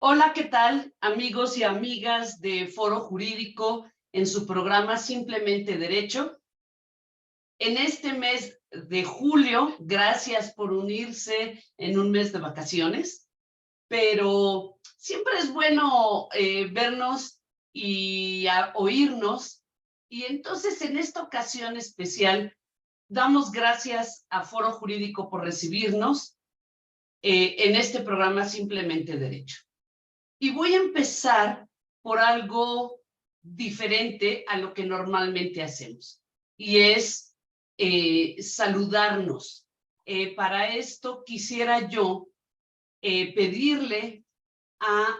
Hola, ¿qué tal, amigos y amigas de Foro Jurídico en su programa Simplemente Derecho? En este mes de julio, gracias por unirse en un mes de vacaciones, pero siempre es bueno vernos y oírnos. Y entonces, en esta ocasión especial, damos gracias a Foro Jurídico por recibirnos en este programa Simplemente Derecho. Y voy a empezar por algo diferente a lo que normalmente hacemos, y es saludarnos. Para esto quisiera yo pedirle a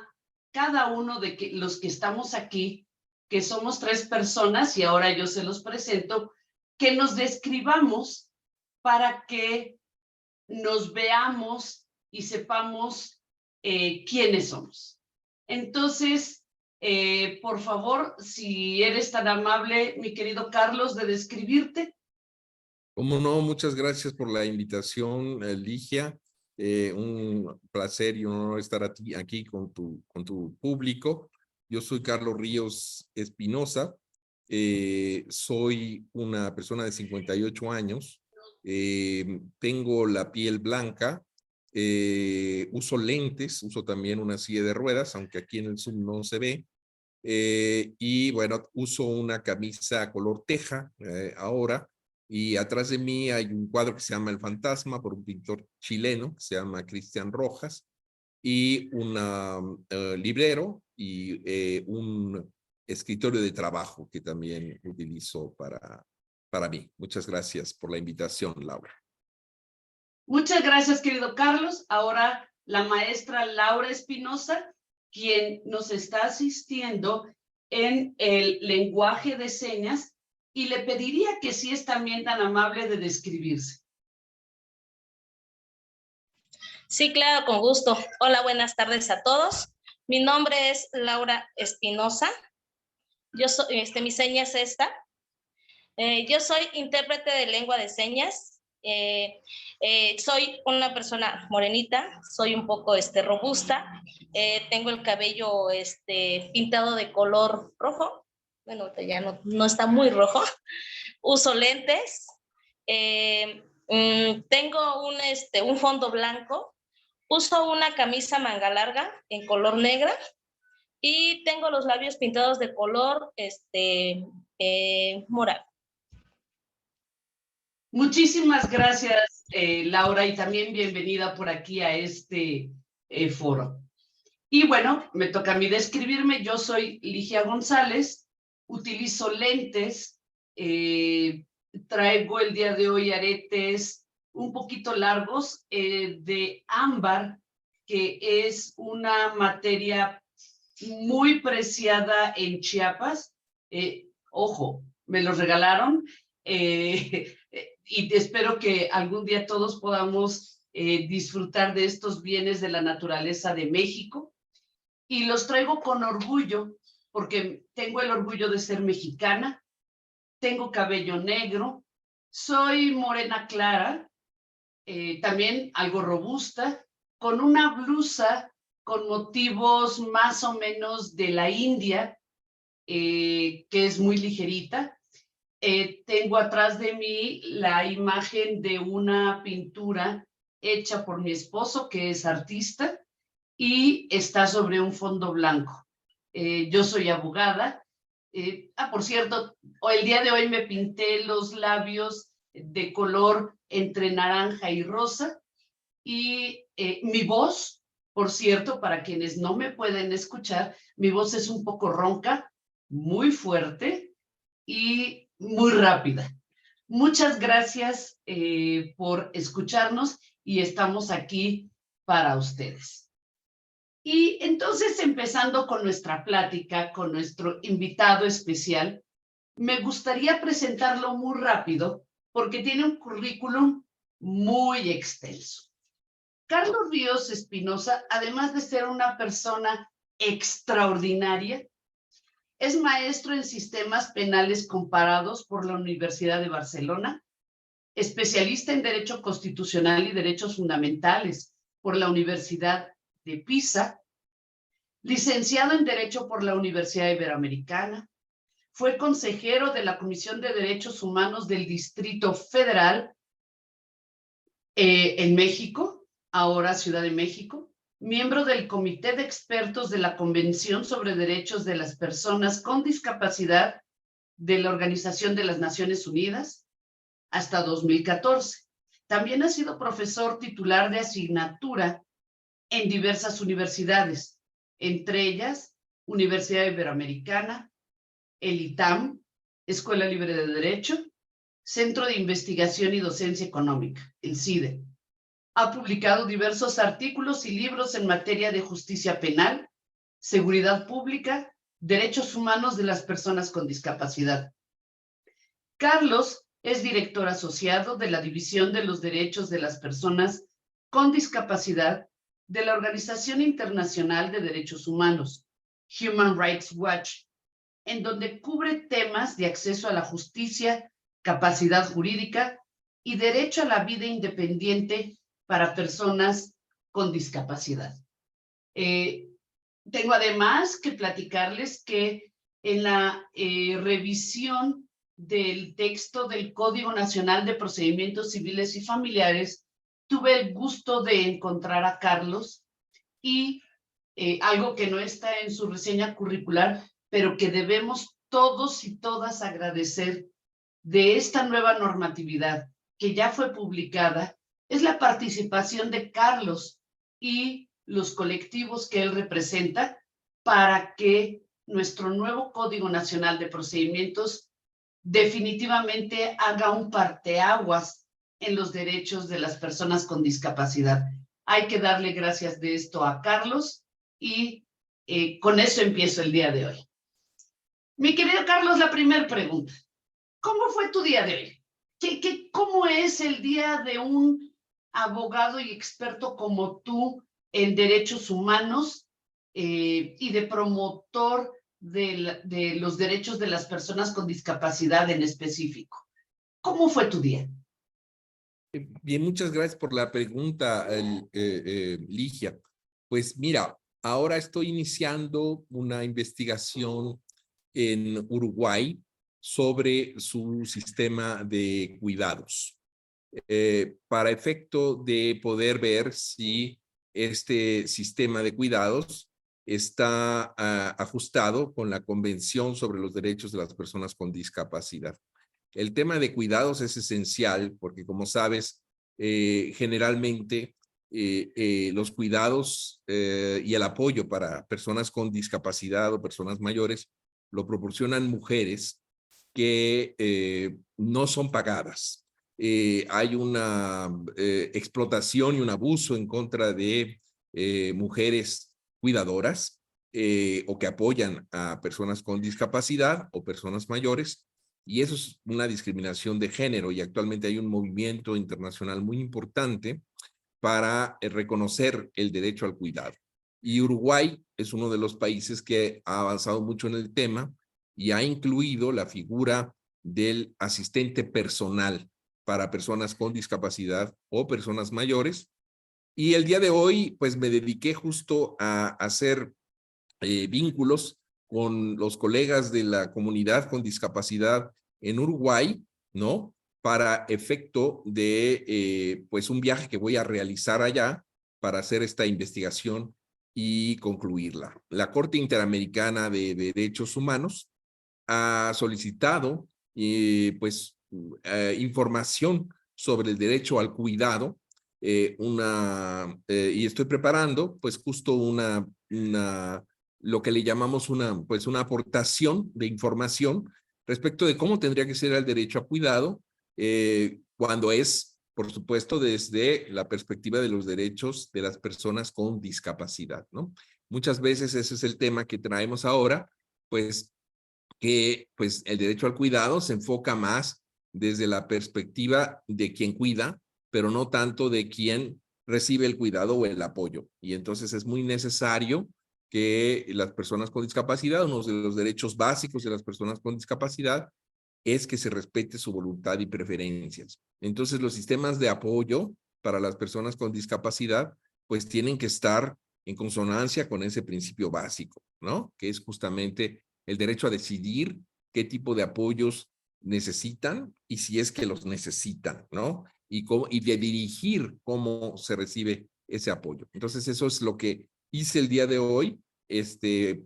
cada uno de los que estamos aquí, que somos 3 personas, y ahora yo se los presento, que nos describamos para que nos veamos y sepamos quiénes somos. Entonces, por favor, si eres tan amable, mi querido Carlos, de describirte. Cómo no, muchas gracias por la invitación, Ligia. Un placer y un honor estar aquí con tu público. Yo soy Carlos Ríos Espinosa. Soy una persona de 58 años. Tengo la piel blanca. Uso lentes, uso también una silla de ruedas, aunque aquí en el Zoom no se ve. Y bueno, uso una camisa color teja ahora. Y atrás de mí hay un cuadro que se llama El Fantasma, por un pintor chileno que se llama Cristian Rojas, y un librero y un escritorio de trabajo que también utilizo para mí. Muchas gracias por la invitación, Laura. Muchas gracias, querido Carlos. Ahora la maestra Laura Espinosa, quien nos está asistiendo en el lenguaje de señas, y le pediría que sí es también tan amable de describirse. Sí, claro, con gusto. Hola, buenas tardes a todos. Mi nombre es Laura Espinosa. Yo soy, mi seña es esta. Yo soy intérprete de lengua de señas. Soy una persona morenita, soy un poco robusta. Tengo el cabello pintado de color rojo. Bueno, ya no está muy rojo. Uso lentes. Tengo un fondo blanco. Uso una camisa manga larga en color negra y tengo los labios pintados de color morado. Muchísimas gracias, Laura, y también bienvenida por aquí a este foro. Y bueno, me toca a mí describirme. Yo soy Ligia González, utilizo lentes, traigo el día de hoy aretes un poquito largos de ámbar, que es una materia muy preciada en Chiapas. Ojo, me los regalaron y espero que algún día todos podamos disfrutar de estos bienes de la naturaleza de México. Y los traigo con orgullo, porque tengo el orgullo de ser mexicana, tengo cabello negro, soy morena clara, también algo robusta, con una blusa con motivos más o menos de la India, que es muy ligerita. Tengo atrás de mí la imagen de una pintura hecha por mi esposo, que es artista, y está sobre un fondo blanco. Yo soy abogada. Por cierto, el día de hoy me pinté los labios de color entre naranja y rosa, y mi voz, por cierto, para quienes no me pueden escuchar, mi voz es un poco ronca, muy fuerte y muy rápida. Muchas gracias por escucharnos, y estamos aquí para ustedes. Y entonces, empezando con nuestra plática, con nuestro invitado especial, me gustaría presentarlo muy rápido porque tiene un currículum muy extenso. Carlos Ríos Espinosa, además de ser una persona extraordinaria, es maestro en sistemas penales comparados por la Universidad de Barcelona, especialista en Derecho Constitucional y Derechos Fundamentales por la Universidad de Pisa, licenciado en Derecho por la Universidad Iberoamericana. Fue consejero de la Comisión de Derechos Humanos del Distrito Federal en México, ahora Ciudad de México. Miembro del Comité de Expertos de la Convención sobre Derechos de las Personas con Discapacidad de la Organización de las Naciones Unidas hasta 2014. También ha sido profesor titular de asignatura en diversas universidades, entre ellas Universidad Iberoamericana, el ITAM, Escuela Libre de Derecho, Centro de Investigación y Docencia Económica, el CIDE. Ha publicado diversos artículos y libros en materia de justicia penal, seguridad pública, derechos humanos de las personas con discapacidad. Carlos es director asociado de la División de los Derechos de las Personas con Discapacidad de la Organización Internacional de Derechos Humanos, Human Rights Watch, en donde cubre temas de acceso a la justicia, capacidad jurídica y derecho a la vida independiente para personas con discapacidad. Tengo además que platicarles que en la revisión del texto del Código Nacional de Procedimientos Civiles y Familiares, tuve el gusto de encontrar a Carlos y algo que no está en su reseña curricular, pero que debemos todos y todas agradecer de esta nueva normatividad que ya fue publicada, es la participación de Carlos y los colectivos que él representa para que nuestro nuevo Código Nacional de Procedimientos definitivamente haga un parteaguas en los derechos de las personas con discapacidad. Hay que darle gracias de esto a Carlos y con eso empiezo el día de hoy. Mi querido Carlos, la primera pregunta. ¿Cómo fue tu día de hoy? ¿Cómo es el día de un abogado y experto como tú en derechos humanos y de promotor de los derechos de las personas con discapacidad en específico? ¿Cómo fue tu día? Bien, muchas gracias por la pregunta, Ligia. Pues mira, ahora estoy iniciando una investigación en Uruguay sobre su sistema de cuidados, para efecto de poder ver si este sistema de cuidados está ajustado con la Convención sobre los Derechos de las Personas con Discapacidad. El tema de cuidados es esencial porque, como sabes, generalmente los cuidados y el apoyo para personas con discapacidad o personas mayores lo proporcionan mujeres que no son pagadas. Hay una explotación y un abuso en contra de mujeres cuidadoras o que apoyan a personas con discapacidad o personas mayores, y eso es una discriminación de género, y actualmente hay un movimiento internacional muy importante para reconocer el derecho al cuidado. Y Uruguay es uno de los países que ha avanzado mucho en el tema y ha incluido la figura del asistente personal para personas con discapacidad o personas mayores. Y el día de hoy, pues me dediqué justo a hacer vínculos con los colegas de la comunidad con discapacidad en Uruguay, ¿no? Para efecto de, pues, un viaje que voy a realizar allá para hacer esta investigación y concluirla. La Corte Interamericana de Derechos Humanos ha solicitado, pues, información sobre el derecho al cuidado, y estoy preparando, pues, justo lo que le llamamos una aportación de información respecto de cómo tendría que ser el derecho a cuidado, cuando es, por supuesto, desde la perspectiva de los derechos de las personas con discapacidad, ¿no? Muchas veces ese es el tema que traemos ahora, pues, que pues el derecho al cuidado se enfoca más desde la perspectiva de quien cuida, pero no tanto de quien recibe el cuidado o el apoyo. Y entonces es muy necesario que las personas con discapacidad, uno de los derechos básicos de las personas con discapacidad, es que se respete su voluntad y preferencias. Entonces los sistemas de apoyo para las personas con discapacidad, pues tienen que estar en consonancia con ese principio básico, ¿no? Que es justamente el derecho a decidir qué tipo de apoyos necesitan y si es que los necesitan, ¿no? Y de dirigir cómo se recibe ese apoyo. Entonces, eso es lo que hice el día de hoy,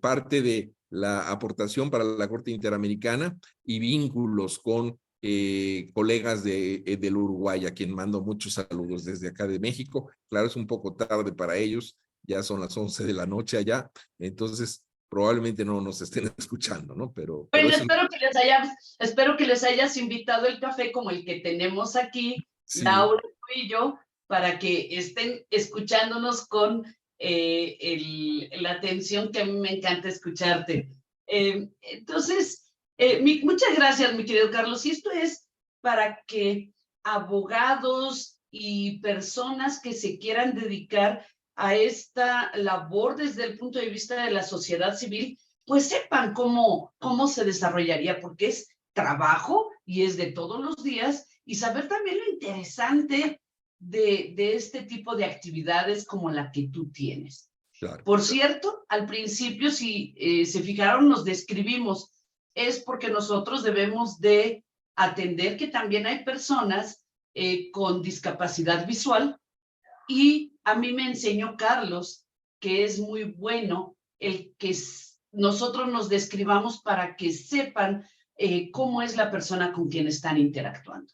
parte de la aportación para la Corte Interamericana y vínculos con colegas del Uruguay, a quien mando muchos saludos desde acá de México. Claro, es un poco tarde para ellos, ya son las 11 de la noche allá, entonces probablemente no nos estén escuchando, ¿no? Pero Bueno, eso, espero que les hayas invitado el café como el que tenemos aquí, sí, Laura y yo, para que estén escuchándonos con la atención que a mí me encanta escucharte. Entonces, muchas gracias, mi querido Carlos. Y esto es para que abogados y personas que se quieran dedicar a esta labor desde el punto de vista de la sociedad civil, pues sepan cómo se desarrollaría, porque es trabajo y es de todos los días, y saber también lo interesante de este tipo de actividades como la que tú tienes. claro. Por cierto, al principio, si se fijaron, nos describimos, es porque nosotros debemos de atender que también hay personas con discapacidad visual, y a mí me enseñó Carlos que es muy bueno el que nosotros nos describamos para que sepan cómo es la persona con quien están interactuando.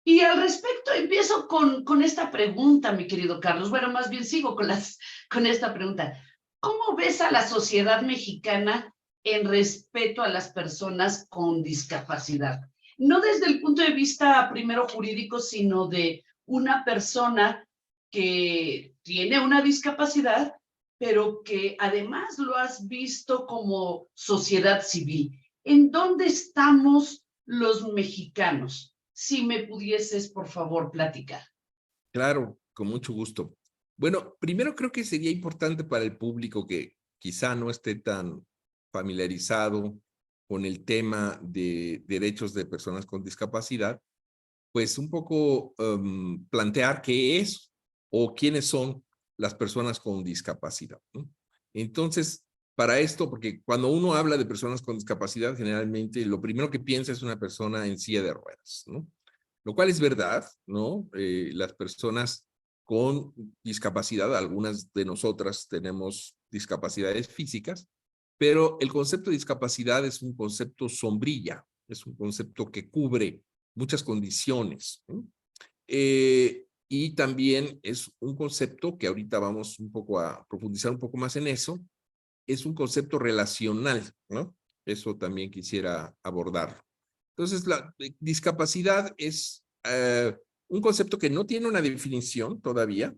Y al respecto, empiezo con esta pregunta, mi querido Carlos. Bueno, más bien sigo con esta pregunta. ¿Cómo ves a la sociedad mexicana en respeto a las personas con discapacidad? No desde el punto de vista primero jurídico, sino de una persona que tiene una discapacidad, pero que además lo has visto como sociedad civil. ¿En dónde estamos los mexicanos? Si me pudieses, por favor, platicar. Claro, con mucho gusto. Bueno, primero creo que sería importante para el público que quizá no esté tan familiarizado con el tema de derechos de personas con discapacidad, pues un poco plantear qué es o quiénes son las personas con discapacidad, ¿no? Entonces, para esto, porque cuando uno habla de personas con discapacidad, generalmente lo primero que piensa es una persona en silla de ruedas, ¿no? Lo cual es verdad, ¿no? Las personas con discapacidad, algunas de nosotras tenemos discapacidades físicas, pero el concepto de discapacidad es un concepto sombrilla, es un concepto que cubre muchas condiciones, ¿no? Y también es un concepto que ahorita vamos un poco a profundizar un poco más en eso, es un concepto relacional, ¿no? Eso también quisiera abordar. Entonces, la discapacidad es un concepto que no tiene una definición todavía,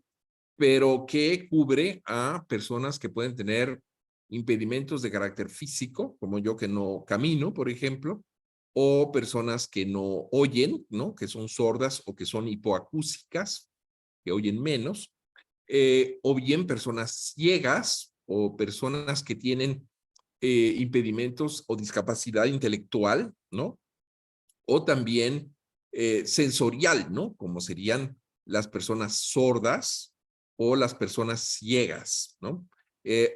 pero que cubre a personas que pueden tener impedimentos de carácter físico, como yo que no camino, por ejemplo, o personas que no oyen, ¿no? Que son sordas o que son hipoacúsicas, que oyen menos, o bien personas ciegas o personas que tienen impedimentos o discapacidad intelectual, ¿no? O también sensorial, ¿no? Como serían las personas sordas o las personas ciegas, ¿no?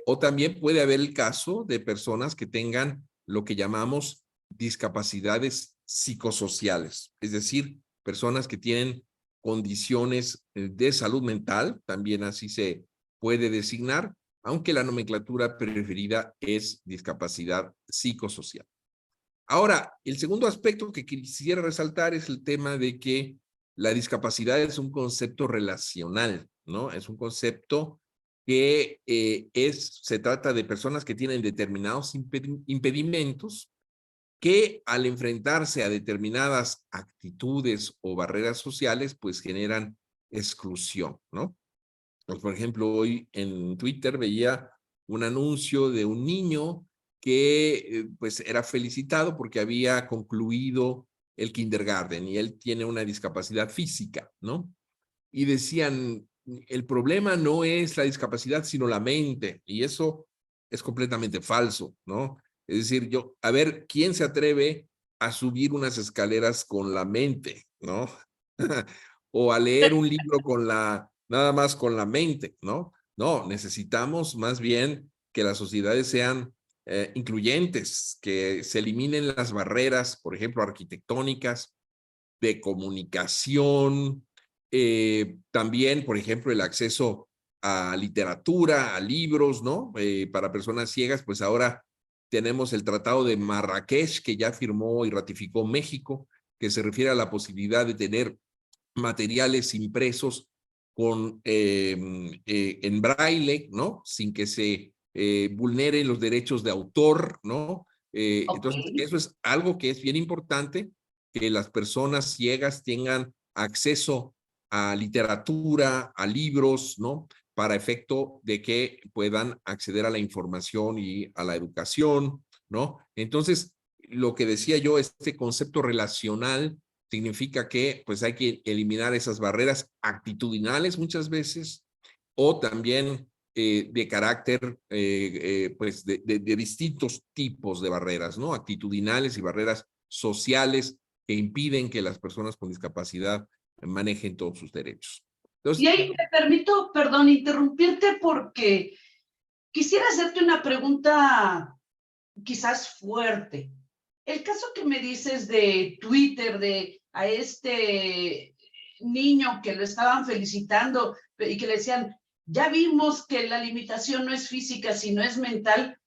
O también puede haber el caso de personas que tengan lo que llamamos discapacidades psicosociales, es decir, personas que tienen condiciones de salud mental, también así se puede designar, aunque la nomenclatura preferida es discapacidad psicosocial. Ahora, el segundo aspecto que quisiera resaltar es el tema de que la discapacidad es un concepto relacional, ¿no? Es un concepto que se trata de personas que tienen determinados impedimentos que al enfrentarse a determinadas actitudes o barreras sociales, pues generan exclusión, ¿no? Pues, por ejemplo, hoy en Twitter veía un anuncio de un niño que pues era felicitado porque había concluido el kindergarten y él tiene una discapacidad física, ¿no? Y decían, el problema no es la discapacidad, sino la mente. Y eso es completamente falso, ¿no? Es decir, a ver, ¿quién se atreve a subir unas escaleras con la mente, ¿no? O a leer un libro nada más con la mente, ¿no? No, necesitamos más bien que las sociedades sean incluyentes, que se eliminen las barreras, por ejemplo, arquitectónicas, de comunicación, también, por ejemplo, el acceso a literatura, a libros, ¿no? Para personas ciegas, pues ahora tenemos el Tratado de Marrakech, que ya firmó y ratificó México, que se refiere a la posibilidad de tener materiales impresos en braille, ¿no? Sin que se vulneren los derechos de autor, ¿no? Ok. Entonces, eso es algo que es bien importante, que las personas ciegas tengan acceso a literatura, a libros, ¿no? Para efecto de que puedan acceder a la información y a la educación, ¿no? Entonces, lo que decía yo, este concepto relacional significa que pues hay que eliminar esas barreras actitudinales muchas veces o también de carácter pues de distintos tipos de barreras, ¿no? Actitudinales y barreras sociales que impiden que las personas con discapacidad manejen todos sus derechos. Y Entonces, ahí me permito, perdón, interrumpirte porque quisiera hacerte una pregunta quizás fuerte. El caso que me dices de Twitter, de a este niño que lo estaban felicitando y que le decían, ya vimos que la limitación no es física, sino es mental,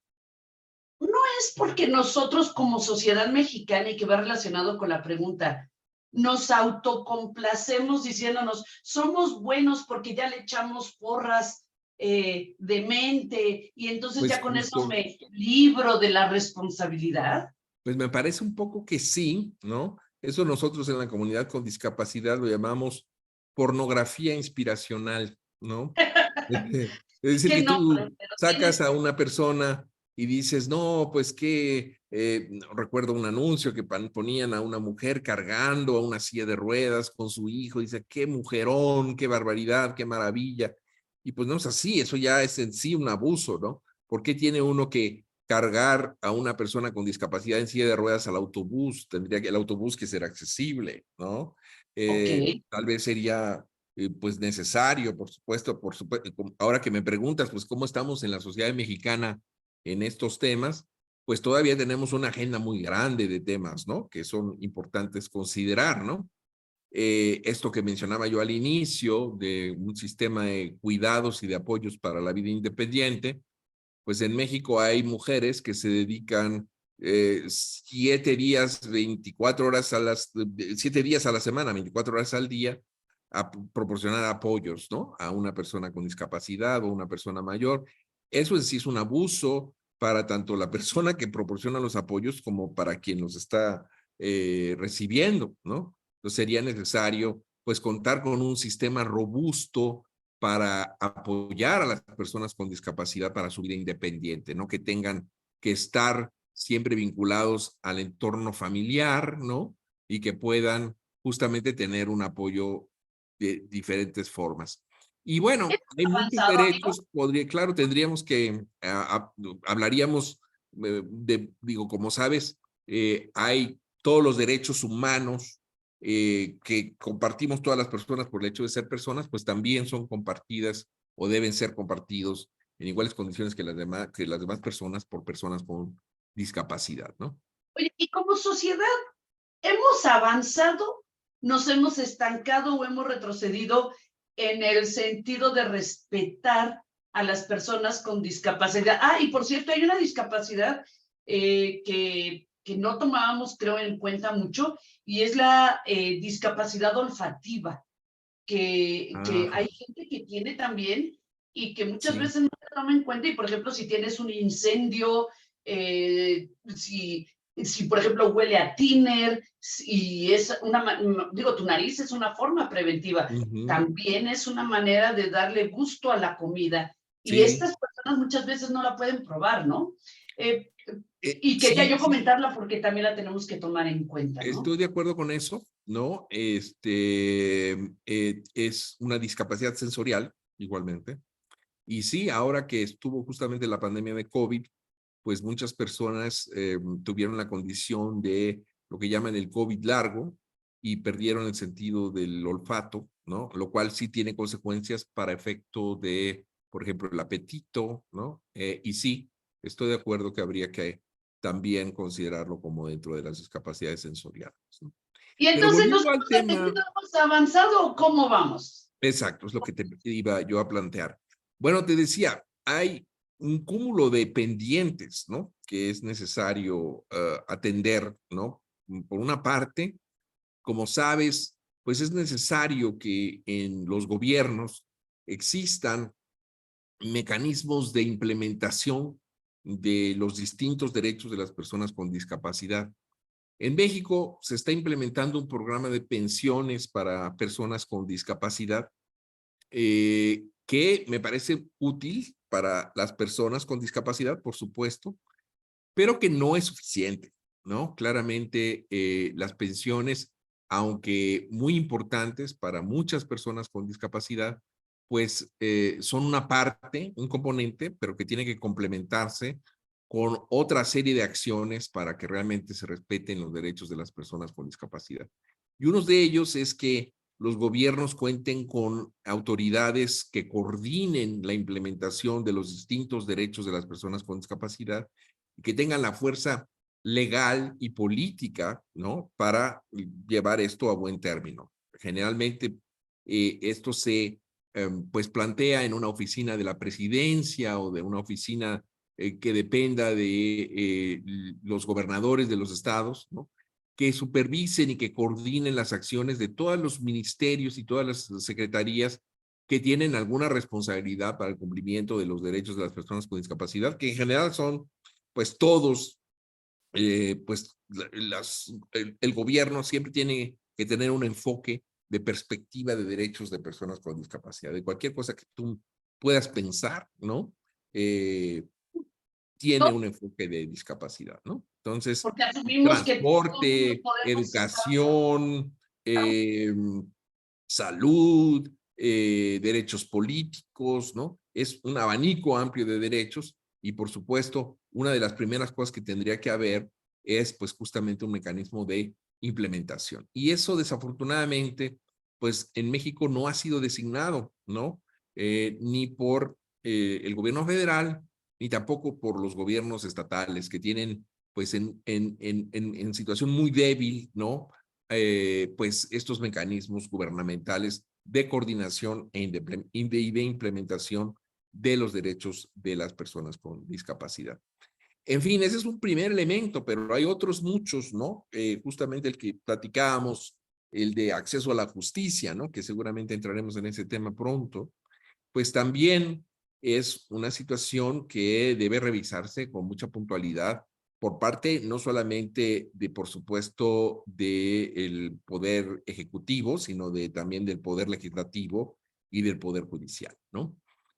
no es porque nosotros como sociedad mexicana, y que va relacionado con la pregunta, nos autocomplacemos diciéndonos, somos buenos porque ya le echamos porras de mente y entonces pues ya con eso justo, me libro de la responsabilidad. pues me parece un poco que sí, ¿no? Eso nosotros en la comunidad con discapacidad lo llamamos pornografía inspiracional, ¿no? Es decir, ¿Qué que nombre? tú Pero sacas tienes, a una persona y dices, no, pues que recuerdo un anuncio que ponían a una mujer cargando a una silla de ruedas con su hijo, dice, qué mujerón, qué barbaridad, qué maravilla. Y pues no es así, eso ya es en sí un abuso, ¿no? ¿Por qué tiene uno que cargar a una persona con discapacidad en silla de ruedas al autobús? Tendría que el autobús que ser accesible, ¿no? ok. Tal vez sería pues necesario, por supuesto, ahora que me preguntas, pues cómo estamos en la sociedad mexicana en estos temas, pues todavía tenemos una agenda muy grande de temas, ¿no? Que son importantes considerar, ¿no? Esto que mencionaba yo al inicio de un sistema de cuidados y de apoyos para la vida independiente, pues en México hay mujeres que se dedican 7 días, 24 horas 7 días a la semana, 24 horas al día, a proporcionar apoyos, ¿no? A una persona con discapacidad o una persona mayor. Eso en sí es un abuso para tanto la persona que proporciona los apoyos como para quien los está recibiendo, ¿no? Entonces sería necesario, pues, contar con un sistema robusto para apoyar a las personas con discapacidad para su vida independiente, ¿no? Que tengan que estar siempre vinculados al entorno familiar, ¿no? Y que puedan justamente tener un apoyo de diferentes formas. Y bueno, hay muchos Avanzado, amigo. derechos, claro, tendríamos que, hablaríamos digo, como sabes, hay todos los derechos humanos que compartimos todas las personas por el hecho de ser personas, pues también son compartidas o deben ser compartidos en iguales condiciones que las demás personas por personas con discapacidad, ¿no? Oye, y como sociedad, ¿hemos avanzado, nos hemos estancado o hemos retrocedido en el sentido de respetar a las personas con discapacidad? Ah, y por cierto, hay una discapacidad que no tomábamos, creo, en cuenta mucho, y es la discapacidad olfativa, que Ah, hay gente que tiene también y que muchas sí. veces no se toma en cuenta. Y, por ejemplo, si tienes un incendio, si, por ejemplo, huele a tiner, y es una, digo, tu nariz es una forma preventiva, Ujú, también es una manera de darle gusto a la comida. Y sí. estas personas muchas veces no la pueden probar, ¿no? Eh, y quería Sí, yo comentarla porque también la tenemos que tomar en cuenta, ¿no? estoy de acuerdo con eso, ¿no? Es una discapacidad sensorial, igualmente. Y sí, ahora que estuvo justamente la pandemia de COVID, pues muchas personas tuvieron la condición de lo que llaman el COVID largo y perdieron el sentido del olfato, ¿no? Lo cual sí tiene consecuencias para efecto de por ejemplo, el apetito, ¿no? Y sí, estoy de acuerdo que habría que también considerarlo como dentro de las discapacidades sensoriales, ¿no? Y Pero entonces, volviendo al ¿nosotros tema, hemos avanzado o cómo vamos? exacto, es lo que te iba yo a plantear. Bueno, te decía, hay un cúmulo de pendientes, ¿no? Que es necesario atender, ¿no? Por una parte, como sabes, pues es necesario que en los gobiernos existan mecanismos de implementación de los distintos derechos de las personas con discapacidad. En México se está implementando un programa de pensiones para personas con discapacidad que me parece útil para las personas con discapacidad, por supuesto, pero que no es suficiente, ¿no? Claramente las pensiones, aunque muy importantes para muchas personas con discapacidad, pues son una parte, un componente, pero que tiene que complementarse con otra serie de acciones para que realmente se respeten los derechos de las personas con discapacidad. Y uno de ellos es que los gobiernos cuenten con autoridades que coordinen la implementación de los distintos derechos de las personas con discapacidad y que tengan la fuerza legal y política, ¿no? Para llevar esto a buen término. Generalmente esto se pues plantea en una oficina de la presidencia o de una oficina que dependa de los gobernadores de los estados, ¿no? Que supervisen y que coordinen las acciones de todos los ministerios y todas las secretarías que tienen alguna responsabilidad para el cumplimiento de los derechos de las personas con discapacidad, que en general son pues todos, pues el gobierno siempre tiene que tener un enfoque de perspectiva de derechos de personas con discapacidad, de cualquier cosa que tú puedas pensar, ¿no? Tiene ¿No? un enfoque de discapacidad, ¿no? Entonces, Porque asumimos que todos no transporte, podemos estar. educación, salud, derechos políticos, ¿no? Es un abanico amplio de derechos y por supuesto, una de las primeras cosas que tendría que haber es pues justamente un mecanismo de implementación. Y eso desafortunadamente, pues en México no ha sido designado, ¿no? Ni por el gobierno federal, ni tampoco por los gobiernos estatales que tienen pues en situación muy débil, ¿no? Pues estos mecanismos gubernamentales de coordinación y de implementación de los derechos de las personas con discapacidad. En fin, ese es un primer elemento, pero hay otros muchos, ¿no? Justamente el que platicábamos, el de acceso a la justicia, ¿no? Que seguramente entraremos en ese tema pronto, pues también es una situación que debe revisarse con mucha puntualidad por parte no solamente de, por supuesto, del poder ejecutivo, sino también del poder legislativo y del poder judicial, ¿no?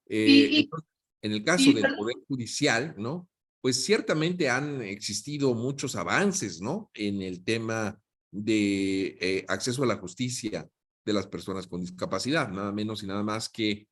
Y, Entonces, en el caso y, del poder judicial, ¿no? Pues ciertamente han existido muchos avances, ¿no? En el tema de acceso a la justicia de las personas con discapacidad, nada menos y nada más que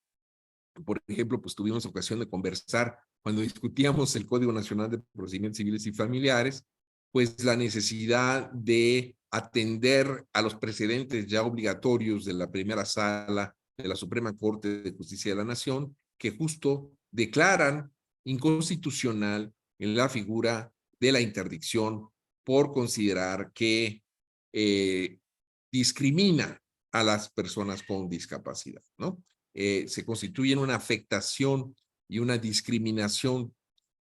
por ejemplo, pues tuvimos ocasión de conversar cuando discutíamos el Código Nacional de Procedimientos Civiles y Familiares, pues la necesidad de atender a los precedentes ya obligatorios de la primera sala de la Suprema Corte de Justicia de la Nación, que justo declaran inconstitucional en la figura de la interdicción por considerar que discrimina a las personas con discapacidad, ¿no? Se constituyen una afectación y una discriminación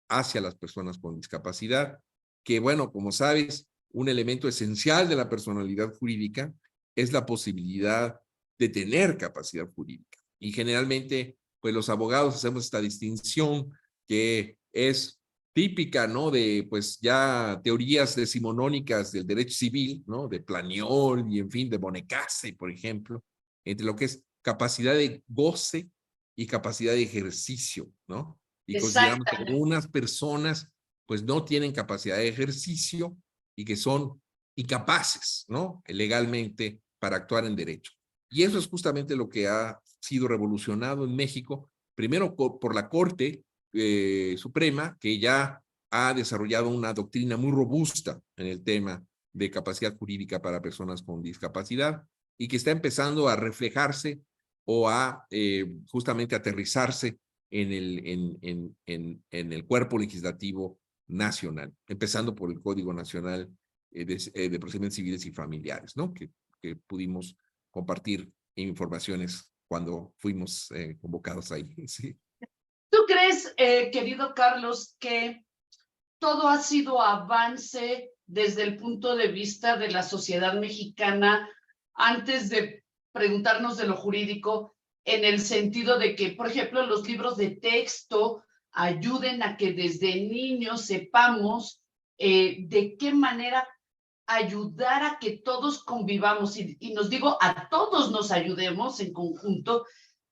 hacia las personas con discapacidad, que bueno, como sabes, un elemento esencial de la personalidad jurídica es la posibilidad de tener capacidad jurídica. Y generalmente, pues los abogados hacemos esta distinción que es típica, ¿no? De pues ya teorías decimonónicas del derecho civil, ¿no? De Planiol y en fin, de Bonecase, por ejemplo, entre lo que es capacidad de goce y capacidad de ejercicio, ¿no? Y consideramos que exactamente. algunas personas pues no tienen capacidad de ejercicio y que son incapaces, ¿no? Legalmente para actuar en derecho. Y eso es justamente lo que ha sido revolucionado en México, primero por la Corte Suprema, que ya ha desarrollado una doctrina muy robusta en el tema de capacidad jurídica para personas con discapacidad y que está empezando a reflejarse o a justamente aterrizarse en el cuerpo legislativo nacional, empezando por el Código Nacional de Procedimientos Civiles y Familiares, ¿no? Que pudimos compartir informaciones cuando fuimos convocados ahí. Sí. ¿Tú crees, querido Carlos, que todo ha sido avance desde el punto de vista de la sociedad mexicana antes de preguntarnos de lo jurídico, en el sentido de que, por ejemplo, los libros de texto ayuden a que desde niños sepamos de qué manera ayudar a que todos convivamos, y nos digo, a todos nos ayudemos en conjunto,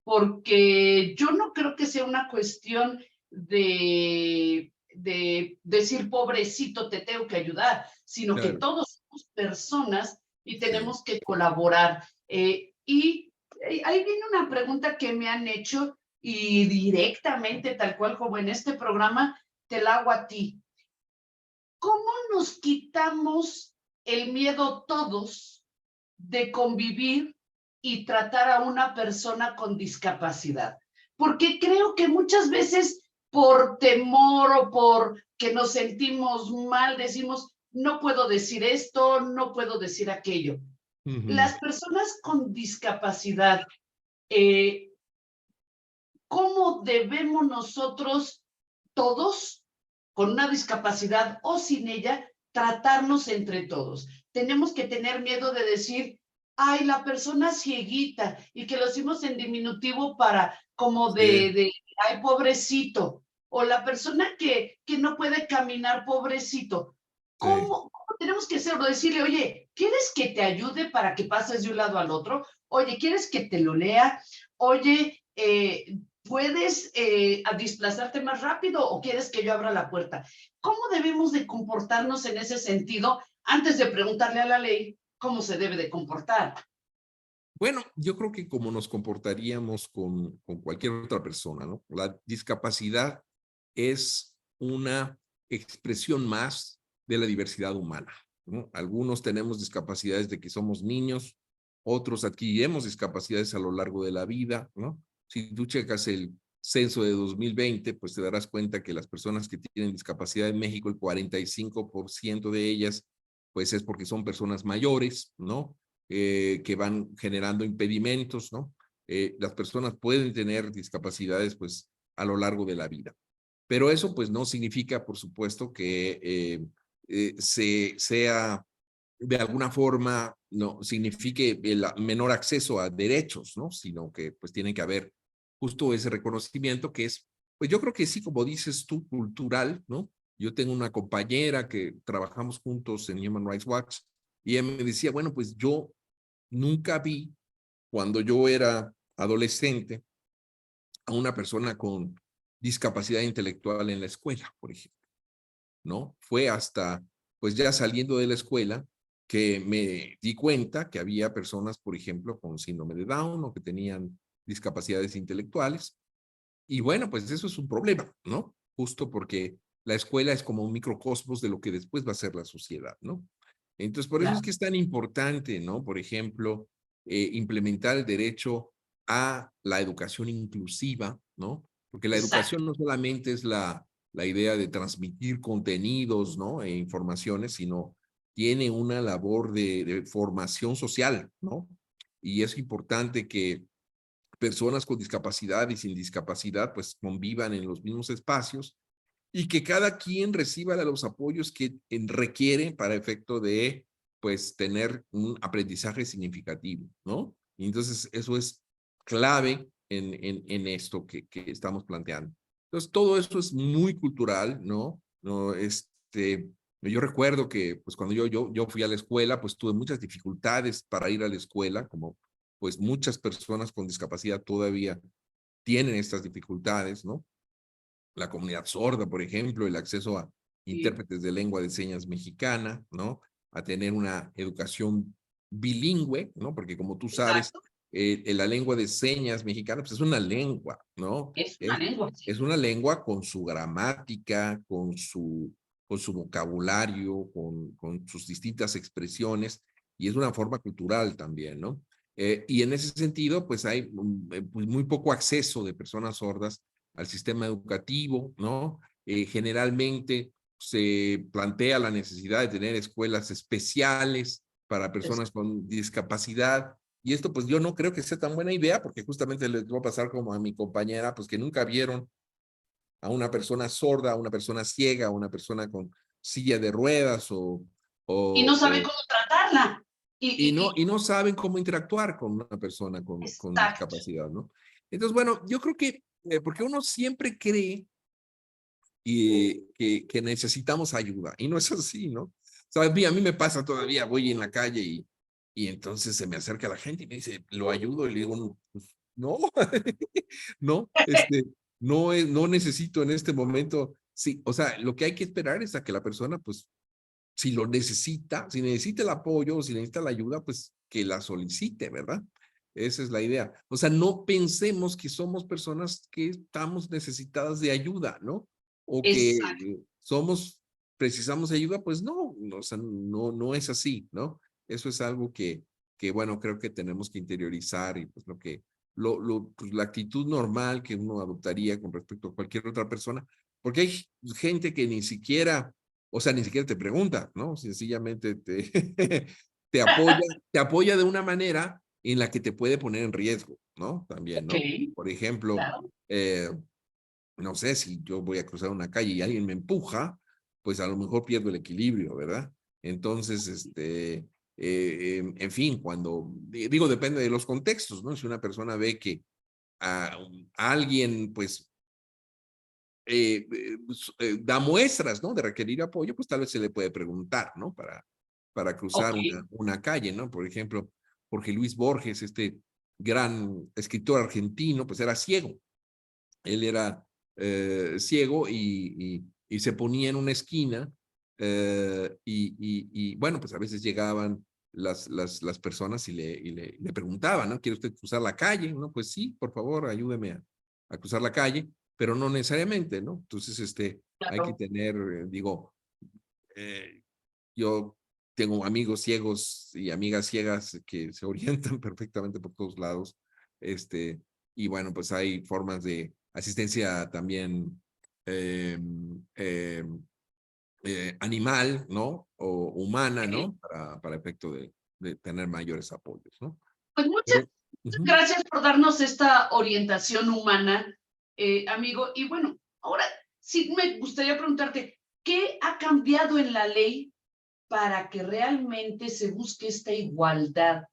porque yo no creo que sea una cuestión de decir, pobrecito, te tengo que ayudar, sino que Claro. todos somos personas y tenemos Sí. que colaborar. Y ahí viene una pregunta que me han hecho y directamente, tal cual como en este programa, te la hago a ti. ¿Cómo nos quitamos el miedo todos de convivir y tratar a una persona con discapacidad? Porque creo que muchas veces por temor o por que nos sentimos mal, decimos, no puedo decir esto, no puedo decir aquello. Las personas con discapacidad, ¿cómo debemos nosotros todos, con una discapacidad o sin ella, tratarnos entre todos? Tenemos que tener miedo de decir, ay, la persona cieguita, y que lo decimos en diminutivo para como Sí. ay, pobrecito, o la persona que no puede caminar, pobrecito. Sí. ¿Cómo tenemos que hacerlo? Decirle, oye, ¿quieres que te ayude para que pases de un lado al otro? Oye, ¿quieres que te lo lea? Oye, ¿puedes desplazarte más rápido o quieres que yo abra la puerta? ¿Cómo debemos de comportarnos en ese sentido antes de preguntarle a la ley cómo se debe de comportar? Bueno, yo creo que como nos comportaríamos con cualquier otra persona, ¿no? La discapacidad es una expresión más de la diversidad humana, ¿no? Algunos tenemos discapacidades de que somos niños, otros adquiriremos discapacidades a lo largo de la vida, ¿no? Si tú checas el censo de 2020, pues te darás cuenta que las personas que tienen discapacidad en México, el 45% de ellas, pues es porque son personas mayores, ¿no? Que van generando impedimentos, ¿no? Las personas pueden tener discapacidades, pues, a lo largo de la vida. Pero eso, pues, no significa, por supuesto, que sea de alguna forma, no signifique el menor acceso a derechos, ¿no? Sino que, pues, tiene que haber justo ese reconocimiento que es, pues, yo creo que sí, como dices tú, cultural, ¿no? Yo tengo una compañera que trabajamos juntos en Human Rights Watch y ella me decía, bueno, pues yo nunca vi, cuando yo era adolescente, a una persona con discapacidad intelectual en la escuela, por ejemplo, ¿no? Fue hasta, pues ya saliendo de la escuela, que me di cuenta que había personas, por ejemplo, con síndrome de Down o que tenían discapacidades intelectuales. Y bueno, pues eso es un problema, ¿no? Justo porque la escuela es como un microcosmos de lo que después va a ser la sociedad, ¿no? Entonces, por eso es Claro, que es tan importante, ¿no? Por ejemplo, implementar el derecho a la educación inclusiva, ¿no? Porque la exacto. educación no solamente es la idea de transmitir contenidos, ¿no? E informaciones, sino tiene una labor de formación social, ¿no? Y es importante que personas con discapacidad y sin discapacidad pues convivan en los mismos espacios y que cada quien reciba los apoyos que requiere para efecto de pues tener un aprendizaje significativo, ¿no? Y entonces eso es clave en esto que estamos planteando. Entonces todo esto es muy cultural, ¿no? No, yo recuerdo que pues cuando yo fui a la escuela pues tuve muchas dificultades para ir a la escuela, como pues muchas personas con discapacidad todavía tienen estas dificultades, ¿no? La comunidad sorda, por ejemplo, el acceso a Y, intérpretes de lengua de señas mexicana, ¿no? A tener una educación bilingüe, ¿no? Porque como tú sabes, exacto, la lengua de señas mexicana, pues es una lengua, ¿no? es una lengua. Es una lengua con su gramática, con su vocabulario, con sus distintas expresiones, y es una forma cultural también, ¿no? Y en ese sentido, pues hay pues muy poco acceso de personas sordas al sistema educativo, ¿no? Generalmente se plantea la necesidad de tener escuelas especiales para personas con discapacidad. Y esto, pues yo no creo que sea tan buena idea, porque justamente les va a pasar como a mi compañera, pues que nunca vieron a una persona sorda, a una persona ciega, a una persona con silla de ruedas Y no sabe cómo tratarla. y no saben cómo interactuar con una persona con Exacto. discapacidad, ¿no? Entonces, bueno, yo creo que, porque uno siempre cree que necesitamos ayuda, y no es así, ¿no? ¿Sabes? A mí me pasa todavía, voy en la calle y entonces se me acerca la gente y me dice, ¿lo ayudo? Y le digo, pues, no, no, no, no necesito en este momento, sí, o sea, lo que hay que esperar es a que la persona, pues, si lo necesita, si necesita el apoyo o si necesita la ayuda, pues que la solicite, ¿verdad? Esa es la idea. O sea, no pensemos que somos personas que estamos necesitadas de ayuda, ¿no? O que Exacto. precisamos de ayuda, pues no, o sea, no es así, ¿no? Eso es algo que bueno, creo que tenemos que interiorizar y pues pues, la actitud normal que uno adoptaría con respecto a cualquier otra persona, porque hay gente que ni siquiera, o sea, ni siquiera te pregunta, ¿no? Sencillamente te apoya de una manera en la que te puede poner en riesgo, ¿no? También, Ok, ¿no? Por ejemplo, claro. no sé, si yo voy a cruzar una calle y alguien me empuja, pues a lo mejor pierdo el equilibrio, ¿verdad? Entonces, en fin, cuando, digo, depende de los contextos, ¿no? Si una persona ve que a alguien, pues, da muestras, ¿no? De requerir apoyo, pues tal vez se le puede preguntar, ¿no? Para cruzar Ok, una calle, ¿no? Por ejemplo, Jorge Luis Borges, este gran escritor argentino, pues era ciego. Él era ciego y se ponía en una esquina bueno, pues a veces llegaban las personas y le preguntaban, ¿no? ¿Quiere usted cruzar la calle? No, pues sí, por favor, ayúdeme a cruzar la calle, pero no necesariamente, ¿no? Entonces, hay que claro. tener, digo, eh, yo tengo amigos ciegos y amigas ciegas que se orientan perfectamente por todos lados, y bueno, pues hay formas de asistencia también eh, eh, animal, ¿no? O humana, Ok. ¿no? Para efecto de tener mayores apoyos, ¿no? Pues muchas Pero, ujú. gracias por darnos esta orientación humana, amigo. Y bueno, ahora sí me gustaría preguntarte, ¿qué ha cambiado en la ley para que realmente se busque esta igualdad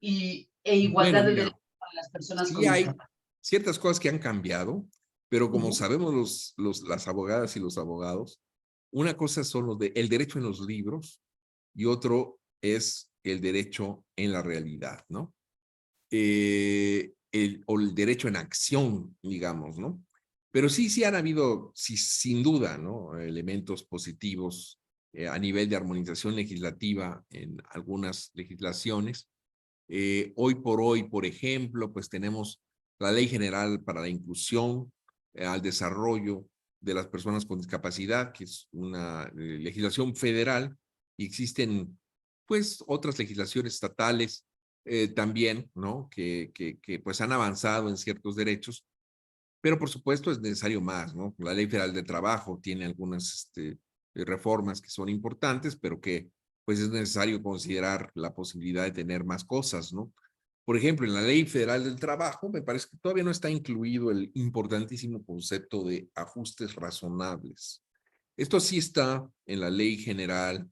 e Bueno, igualdad de mira, derechos para las personas sí con hay discapacidad? ciertas cosas que han cambiado, pero como Ujú. sabemos las abogadas y los abogados, una cosa son el derecho en los libros y otro es el derecho en la realidad, ¿no? O el derecho en acción, digamos, ¿no? Pero sí han habido, sí, sin duda, ¿no? Elementos positivos a nivel de armonización legislativa en algunas legislaciones. Hoy por hoy, por ejemplo, pues tenemos la Ley General para la Inclusión al Desarrollo de las Personas con Discapacidad, que es una legislación federal, y existen pues otras legislaciones estatales también, ¿no? Que pues han avanzado en ciertos derechos, pero por supuesto es necesario más, ¿no? La Ley Federal de Trabajo tiene algunas reformas que son importantes, pero que pues es necesario considerar la posibilidad de tener más cosas, ¿no? Por ejemplo, en la Ley Federal del Trabajo me parece que todavía no está incluido el importantísimo concepto de ajustes razonables. Esto sí está en la Ley General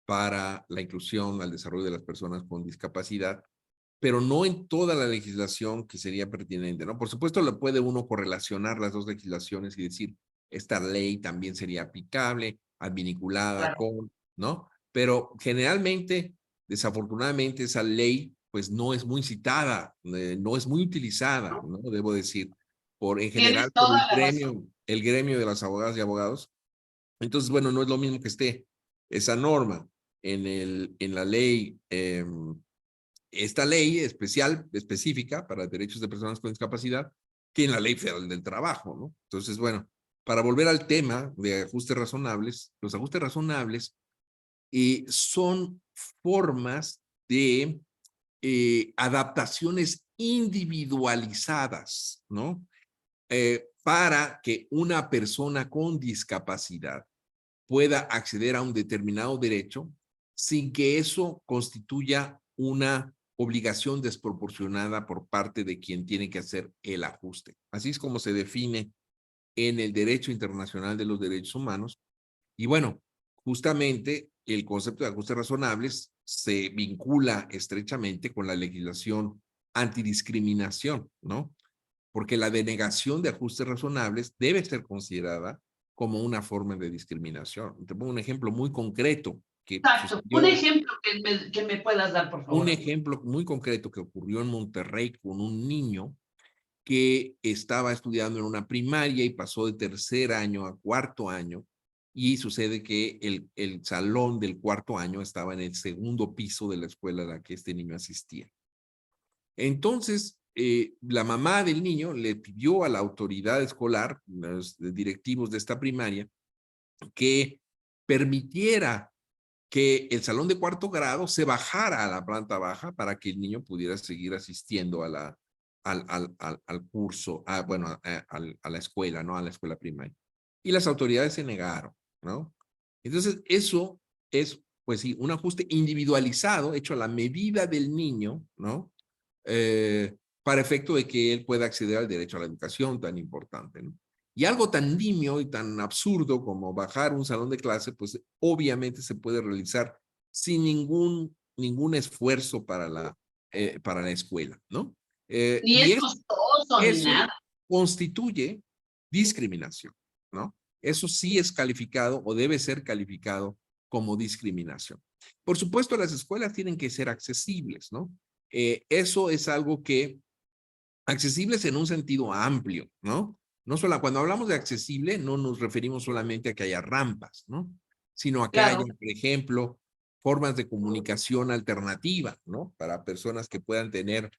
para la inclusión al desarrollo de las personas con discapacidad, pero no en toda la legislación que sería pertinente, ¿no? Por supuesto, le puede uno correlacionar las dos legislaciones y decir, esta ley también sería aplicable, advinculada Claro. con, ¿no? Pero generalmente, desafortunadamente, esa ley, pues no es muy citada, no es muy utilizada, ¿no? Debo decir, en general, Tienes por toda la razón. el gremio de las abogadas y abogados. Entonces, bueno, no es lo mismo que esté esa norma en la ley esta ley especial, específica para derechos de personas con discapacidad, que en la Ley Federal del Trabajo, ¿no? Entonces, bueno, para volver al tema de ajustes razonables, los ajustes razonables son formas de adaptaciones individualizadas, ¿no? para que una persona con discapacidad pueda acceder a un determinado derecho sin que eso constituya una obligación desproporcionada por parte de quien tiene que hacer el ajuste. Así es como se define en el derecho internacional de los derechos humanos. Y bueno, justamente el concepto de ajustes razonables se vincula estrechamente con la legislación antidiscriminación, ¿no? Porque la denegación de ajustes razonables debe ser considerada como una forma de discriminación. Te pongo un ejemplo muy concreto que Exacto. sucedió. Un ejemplo que me puedas dar, por favor. Un ejemplo muy concreto que ocurrió en Monterrey con un niño que estaba estudiando en una primaria y pasó de tercer año a cuarto año, y sucede que el salón del cuarto año estaba en el segundo piso de la escuela a la que este niño asistía. Entonces, la mamá del niño le pidió a la autoridad escolar, los directivos de esta primaria, que permitiera que el salón de cuarto grado se bajara a la planta baja para que el niño pudiera seguir asistiendo a al curso, bueno, a la escuela, ¿no? A la escuela primaria. Y las autoridades se negaron, ¿no? Entonces, eso es, pues sí, un ajuste individualizado, hecho a la medida del niño, ¿no? Para efecto de que él pueda acceder al derecho a la educación tan importante, ¿no? Y algo tan nimio y tan absurdo como bajar un salón de clase, pues obviamente se puede realizar sin ningún esfuerzo para la escuela, ¿no? Ni Y es costoso ni eso nada. constituye discriminación, ¿no? Eso sí es calificado o debe ser calificado como discriminación. Por supuesto, las escuelas tienen que ser accesibles, ¿no? Eso es algo que, accesibles en un sentido amplio, ¿no? No solo, cuando hablamos de accesible, no nos referimos solamente a que haya rampas, ¿no? Sino a que haya, Claro. por ejemplo, formas de comunicación alternativa, ¿no? Para personas que puedan tener,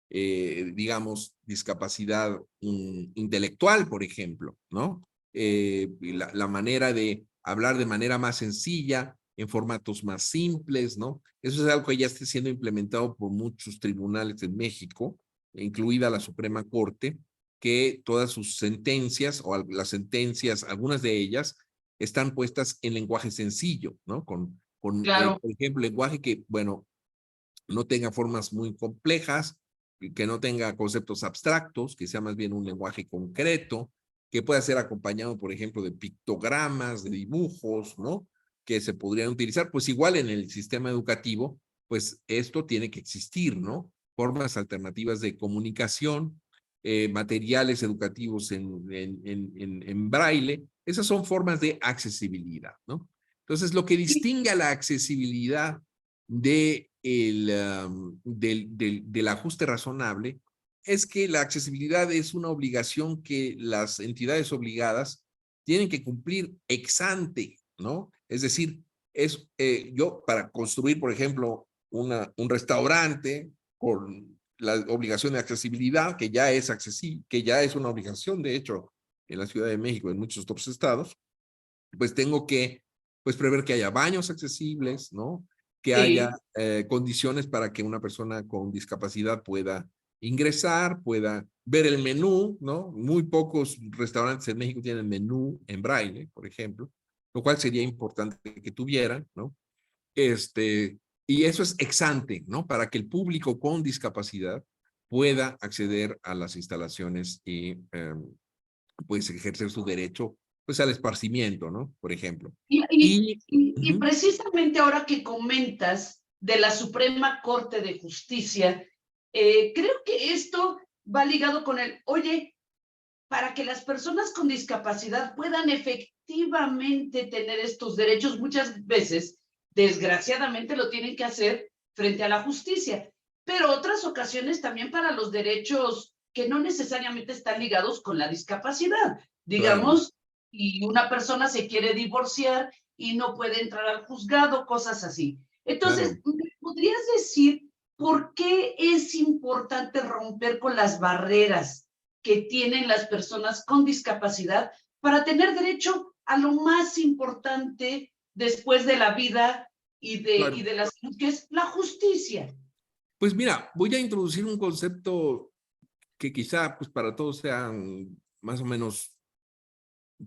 digamos, discapacidad intelectual, por ejemplo, ¿no? La manera de hablar de manera más sencilla, en formatos más simples, ¿no? Eso es algo que ya está siendo implementado por muchos tribunales en México, incluida la Suprema Corte, que todas sus sentencias, o las sentencias, algunas de ellas, están puestas en lenguaje sencillo, ¿no? Claro. Por ejemplo, lenguaje que, bueno, no tenga formas muy complejas, que no tenga conceptos abstractos, que sea más bien un lenguaje concreto, que pueda ser acompañado, por ejemplo, de pictogramas, de dibujos, ¿no? Que se podrían utilizar, pues igual en el sistema educativo, pues esto tiene que existir, ¿no? Formas alternativas de comunicación, materiales educativos en braille, esas son formas de accesibilidad, ¿no? Entonces, lo que distingue a la accesibilidad del ajuste razonable es que la accesibilidad es una obligación que las entidades obligadas tienen que cumplir ex ante, ¿no? Es decir, yo para construir, por ejemplo, un restaurante con la obligación de accesibilidad, que ya es accesible, que ya es una obligación, de hecho, en la Ciudad de México, en muchos otros estados, pues tengo que pues prever que haya baños accesibles, ¿no? Que haya Sí. condiciones para que una persona con discapacidad pueda ingresar, pueda ver el menú, ¿no? Muy pocos restaurantes en México tienen menú en braille, por ejemplo, lo cual sería importante que tuvieran, ¿no? Y eso es ex ante, ¿no? Para que el público con discapacidad pueda acceder a las instalaciones y pues ejercer su derecho pues al esparcimiento, ¿no? Por ejemplo. Y, y, Y y precisamente ahora que comentas de la Suprema Corte de Justicia, creo que esto va ligado con el, oye, para que las personas con discapacidad puedan efectivamente tener estos derechos, muchas veces, desgraciadamente, lo tienen que hacer frente a la justicia, pero otras ocasiones también para los derechos que no necesariamente están ligados con la discapacidad. claro, Digamos, y una persona se quiere divorciar y no puede entrar al juzgado, cosas así. claro. Entonces, ¿me podrías decir por qué es importante romper con las barreras que tienen las personas con discapacidad para tener derecho a lo más importante después de la vida y Claro. de la salud, que es la justicia? Pues mira, voy a introducir un concepto que quizá pues para todos sea más o menos,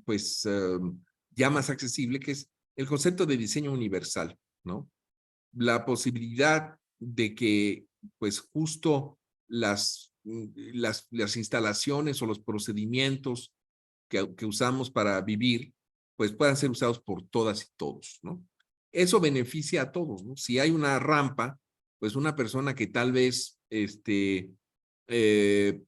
pues, ya más accesible, que es el concepto de diseño universal, ¿no? La posibilidad de que, pues, justo las instalaciones o los procedimientos que usamos para vivir, pues puedan ser usados por todas y todos, ¿no? Eso beneficia a todos, ¿no? Si hay una rampa, pues una persona que tal vez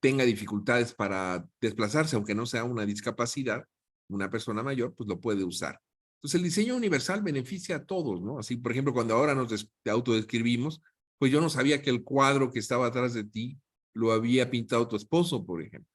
tenga dificultades para desplazarse, aunque no sea una discapacidad, una persona mayor, pues lo puede usar. Entonces, el diseño universal beneficia a todos, ¿no? Así, por ejemplo, cuando ahora nos autodescribimos, pues yo no sabía que el cuadro que estaba atrás de ti lo había pintado tu esposo, por ejemplo.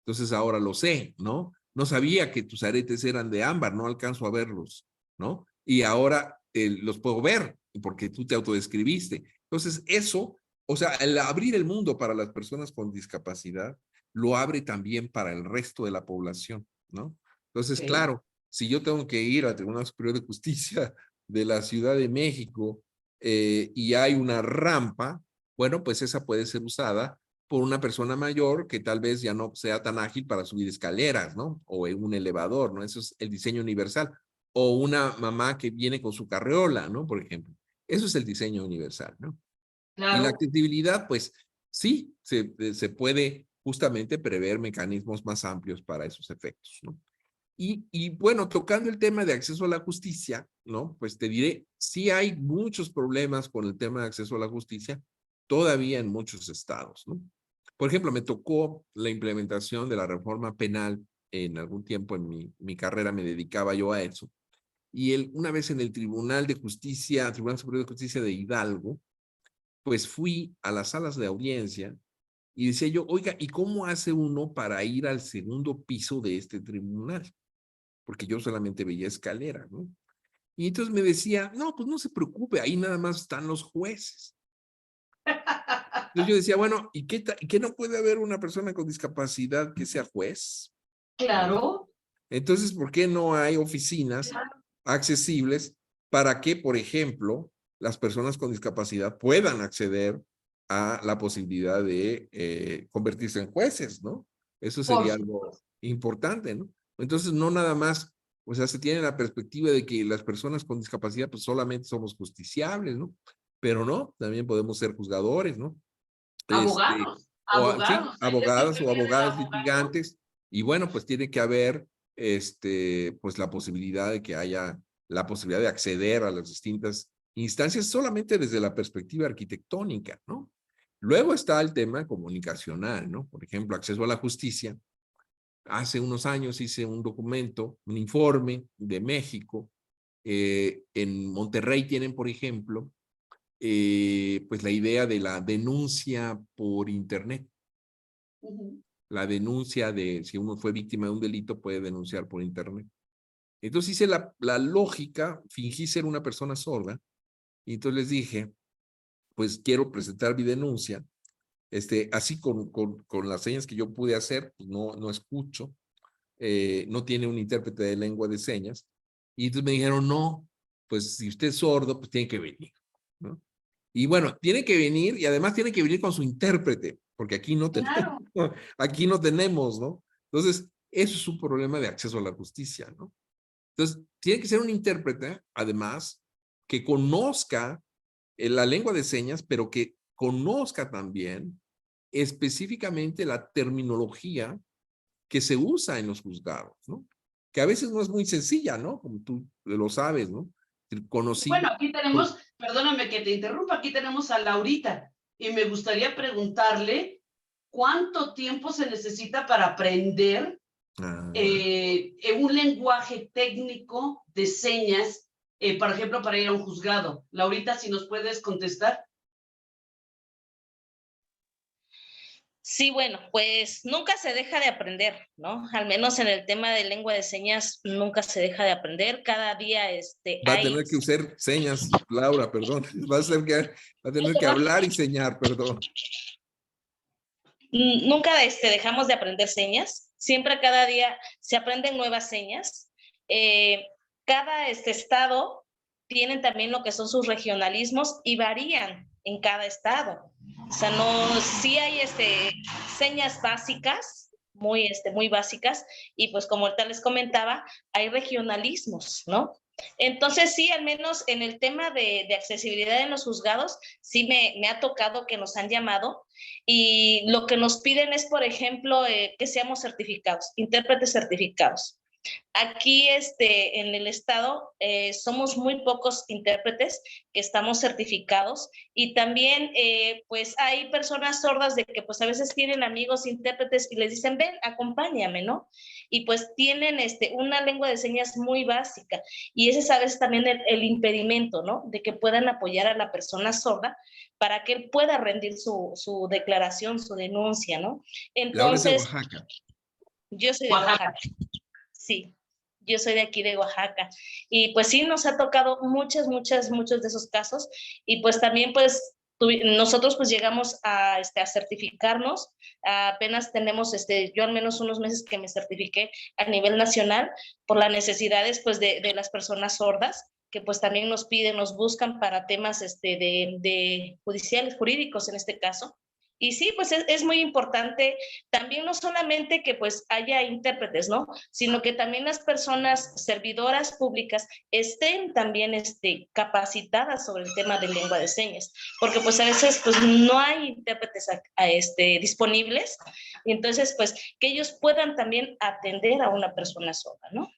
Entonces, ahora lo sé, ¿no? No sabía que tus aretes eran de ámbar, no alcanzo a verlos, ¿no? Y ahora los puedo ver porque tú te autodescribiste. Entonces, eso, o sea, el abrir el mundo para las personas con discapacidad, lo abre también para el resto de la población, ¿no? Entonces, Sí. claro, si yo tengo que ir al Tribunal Superior de Justicia de la Ciudad de México y hay una rampa, bueno, pues esa puede ser usada por una persona mayor que tal vez ya no sea tan ágil para subir escaleras, ¿no? O en un elevador, ¿no? Eso es el diseño universal. O una mamá que viene con su carreola, ¿no? Por ejemplo. Eso es el diseño universal, ¿no? Y la Claro. accesibilidad, pues sí, se puede justamente prever mecanismos más amplios para esos efectos, ¿no? Y bueno, tocando el tema de acceso a la justicia, ¿no? Pues te diré, sí hay muchos problemas con el tema de acceso a la justicia todavía en muchos estados, ¿no? Por ejemplo, me tocó la implementación de la reforma penal en algún tiempo en mi carrera, me dedicaba yo a eso. Y una vez en el Tribunal Superior de Justicia de Hidalgo, pues fui a las salas de audiencia y decía yo, oiga, ¿y cómo hace uno para ir al segundo piso de este tribunal? Porque yo solamente veía escalera, ¿no? Y entonces me decía, no, pues no se preocupe, ahí nada más están los jueces. Entonces yo decía, bueno, ¿y qué no puede haber una persona con discapacidad que sea juez? ¿No? Claro. Entonces, ¿por qué no hay oficinas Claro. accesibles para que, por ejemplo, las personas con discapacidad puedan acceder a la posibilidad de convertirse en jueces, ¿no? Eso Por sería algo supuesto. importante, ¿no? Entonces, no nada más, o sea, se tiene la perspectiva de que las personas con discapacidad, pues solamente somos justiciables, ¿no? Pero no, también podemos ser juzgadores, ¿no? Abogados. Sí, Abogados. Hay gente abogadas que o viene de abogadas abogado. litigantes, y bueno, pues tiene que haber, pues la posibilidad de que haya la posibilidad de acceder a las distintas instancias solamente desde la perspectiva arquitectónica, ¿no? Luego está el tema comunicacional, ¿no? Por ejemplo, acceso a la justicia. Hace unos años hice un documento, un informe de México. En Monterrey tienen, por ejemplo, pues la idea de la denuncia por internet. Ujú. La denuncia de si uno fue víctima de un delito puede denunciar por internet. Entonces hice la lógica, fingí ser una persona sorda y entonces les dije, pues quiero presentar mi denuncia, así con las señas que yo pude hacer, pues no escucho, no tiene un intérprete de lengua de señas, y entonces me dijeron, no, pues si usted es sordo, pues tiene que venir, ¿no? Y bueno, tiene que venir y además tiene que venir con su intérprete, porque aquí no tenemos, Claro. aquí no tenemos, ¿no? Entonces, eso es un problema de acceso a la justicia, ¿no? Entonces, tiene que ser un intérprete, además, que conozca la lengua de señas, pero que conozca también específicamente la terminología que se usa en los juzgados, ¿no? Que a veces no es muy sencilla, ¿no? Como tú lo sabes, ¿no? Conocí, Bueno, aquí tenemos, perdóname que te interrumpa, aquí tenemos a Laurita y me gustaría preguntarle cuánto tiempo se necesita para aprender un lenguaje técnico de señas, por ejemplo, para ir a un juzgado. Laurita, si nos puedes contestar. Sí, bueno, pues nunca se deja de aprender, ¿no? Al menos en el tema de lengua de señas, nunca se deja de aprender. Cada día va a hay... tener que usar señas, Laura, perdón. Va a tener que hablar y señar, perdón. Nunca dejamos de aprender señas. Siempre cada día se aprenden nuevas señas. Cada estado tienen también lo que son sus regionalismos y varían en cada estado. O sea, sí hay señas básicas muy básicas, y pues como ahorita les comentaba, hay regionalismos, ¿no? Entonces sí, al menos en el tema de accesibilidad en los juzgados, sí me ha tocado que nos han llamado y lo que nos piden es, por ejemplo, que seamos certificados, intérpretes certificados. Aquí en el estado somos muy pocos intérpretes que estamos certificados y también pues hay personas sordas de que pues a veces tienen amigos intérpretes y les dicen ven, acompáñame, ¿no? Y pues tienen una lengua de señas muy básica y ese es a veces también el impedimento, ¿no? De que puedan apoyar a la persona sorda para que él pueda rendir su declaración, su denuncia, ¿no? Laura es de Entonces, Oaxaca. yo soy de Oaxaca. Sí, yo soy de aquí de Oaxaca. Y pues sí, nos ha tocado muchos de esos casos. Y pues también pues nosotros pues llegamos a certificarnos. Apenas tenemos, yo al menos unos meses que me certifiqué a nivel nacional por las necesidades pues de las personas sordas, que pues también nos piden, nos buscan para temas de judiciales, jurídicos en este caso. Y sí, pues es muy importante también no solamente que pues haya intérpretes, ¿no? Sino que también las personas servidoras públicas estén también capacitadas sobre el tema de lengua de señas, porque pues a veces pues no hay intérpretes disponibles, y entonces pues que ellos puedan también atender a una persona sorda, ¿no?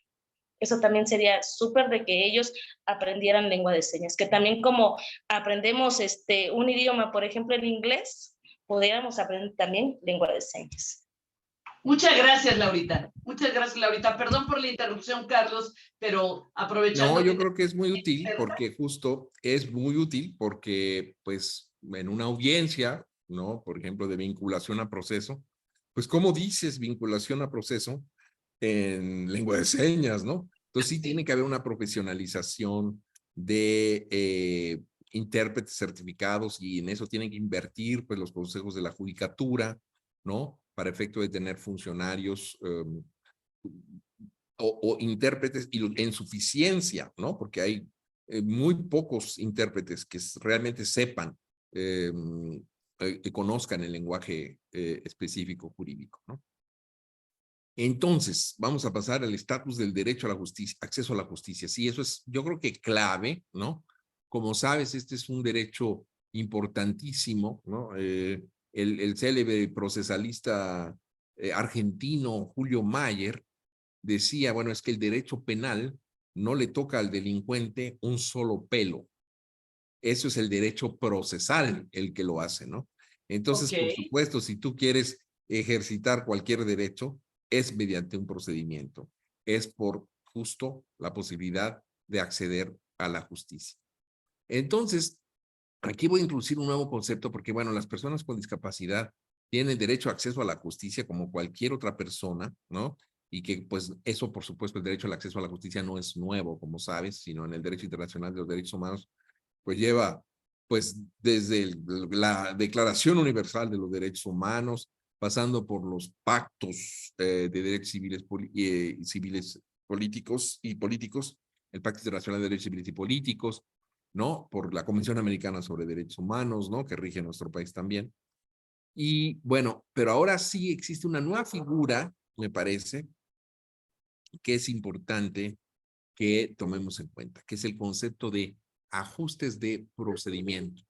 Eso también sería súper de que ellos aprendieran lengua de señas, que también como aprendemos un idioma, por ejemplo el inglés, pudiéramos aprender también lengua de señas. Muchas gracias, Laurita. Muchas gracias, Laurita. Perdón por la interrupción, Carlos, pero aprovechando. No, yo creo que es muy útil porque justo es muy útil porque pues en una audiencia, ¿no? Por ejemplo, de vinculación a proceso, pues ¿cómo dices vinculación a proceso en lengua de señas, ¿no? Entonces sí tiene que haber una profesionalización de intérpretes certificados y en eso tienen que invertir pues los consejos de la judicatura, ¿no? Para efecto de tener funcionarios o intérpretes en suficiencia, ¿no? Porque hay muy pocos intérpretes que realmente sepan, que conozcan el lenguaje específico jurídico, ¿no? Entonces, vamos a pasar al estatus del derecho a la justicia, acceso a la justicia. Sí, eso es, yo creo que clave, ¿no? Como sabes, este es un derecho importantísimo, ¿no? El célebre procesalista argentino Julio Mayer decía, bueno, es que el derecho penal no le toca al delincuente un solo pelo. Eso es el derecho procesal el que lo hace, ¿no? Entonces, por supuesto, si tú quieres ejercitar cualquier derecho, es mediante un procedimiento. Es por justo la posibilidad de acceder a la justicia. Entonces, aquí voy a introducir un nuevo concepto porque, bueno, las personas con discapacidad tienen derecho a acceso a la justicia como cualquier otra persona, ¿no? Y que, pues, eso, por supuesto, el derecho al acceso a la justicia no es nuevo, como sabes, sino en el derecho internacional de los derechos humanos, pues lleva, pues, desde la Declaración Universal de los Derechos Humanos, pasando por los pactos de derechos civiles políticos y políticos, el Pacto Internacional de Derechos Civiles y Políticos, ¿no? Por la Convención Americana sobre Derechos Humanos, ¿no? Que rige nuestro país también. Y bueno, pero ahora sí existe una nueva figura, me parece, que es importante que tomemos en cuenta, que es el concepto de ajustes de procedimiento.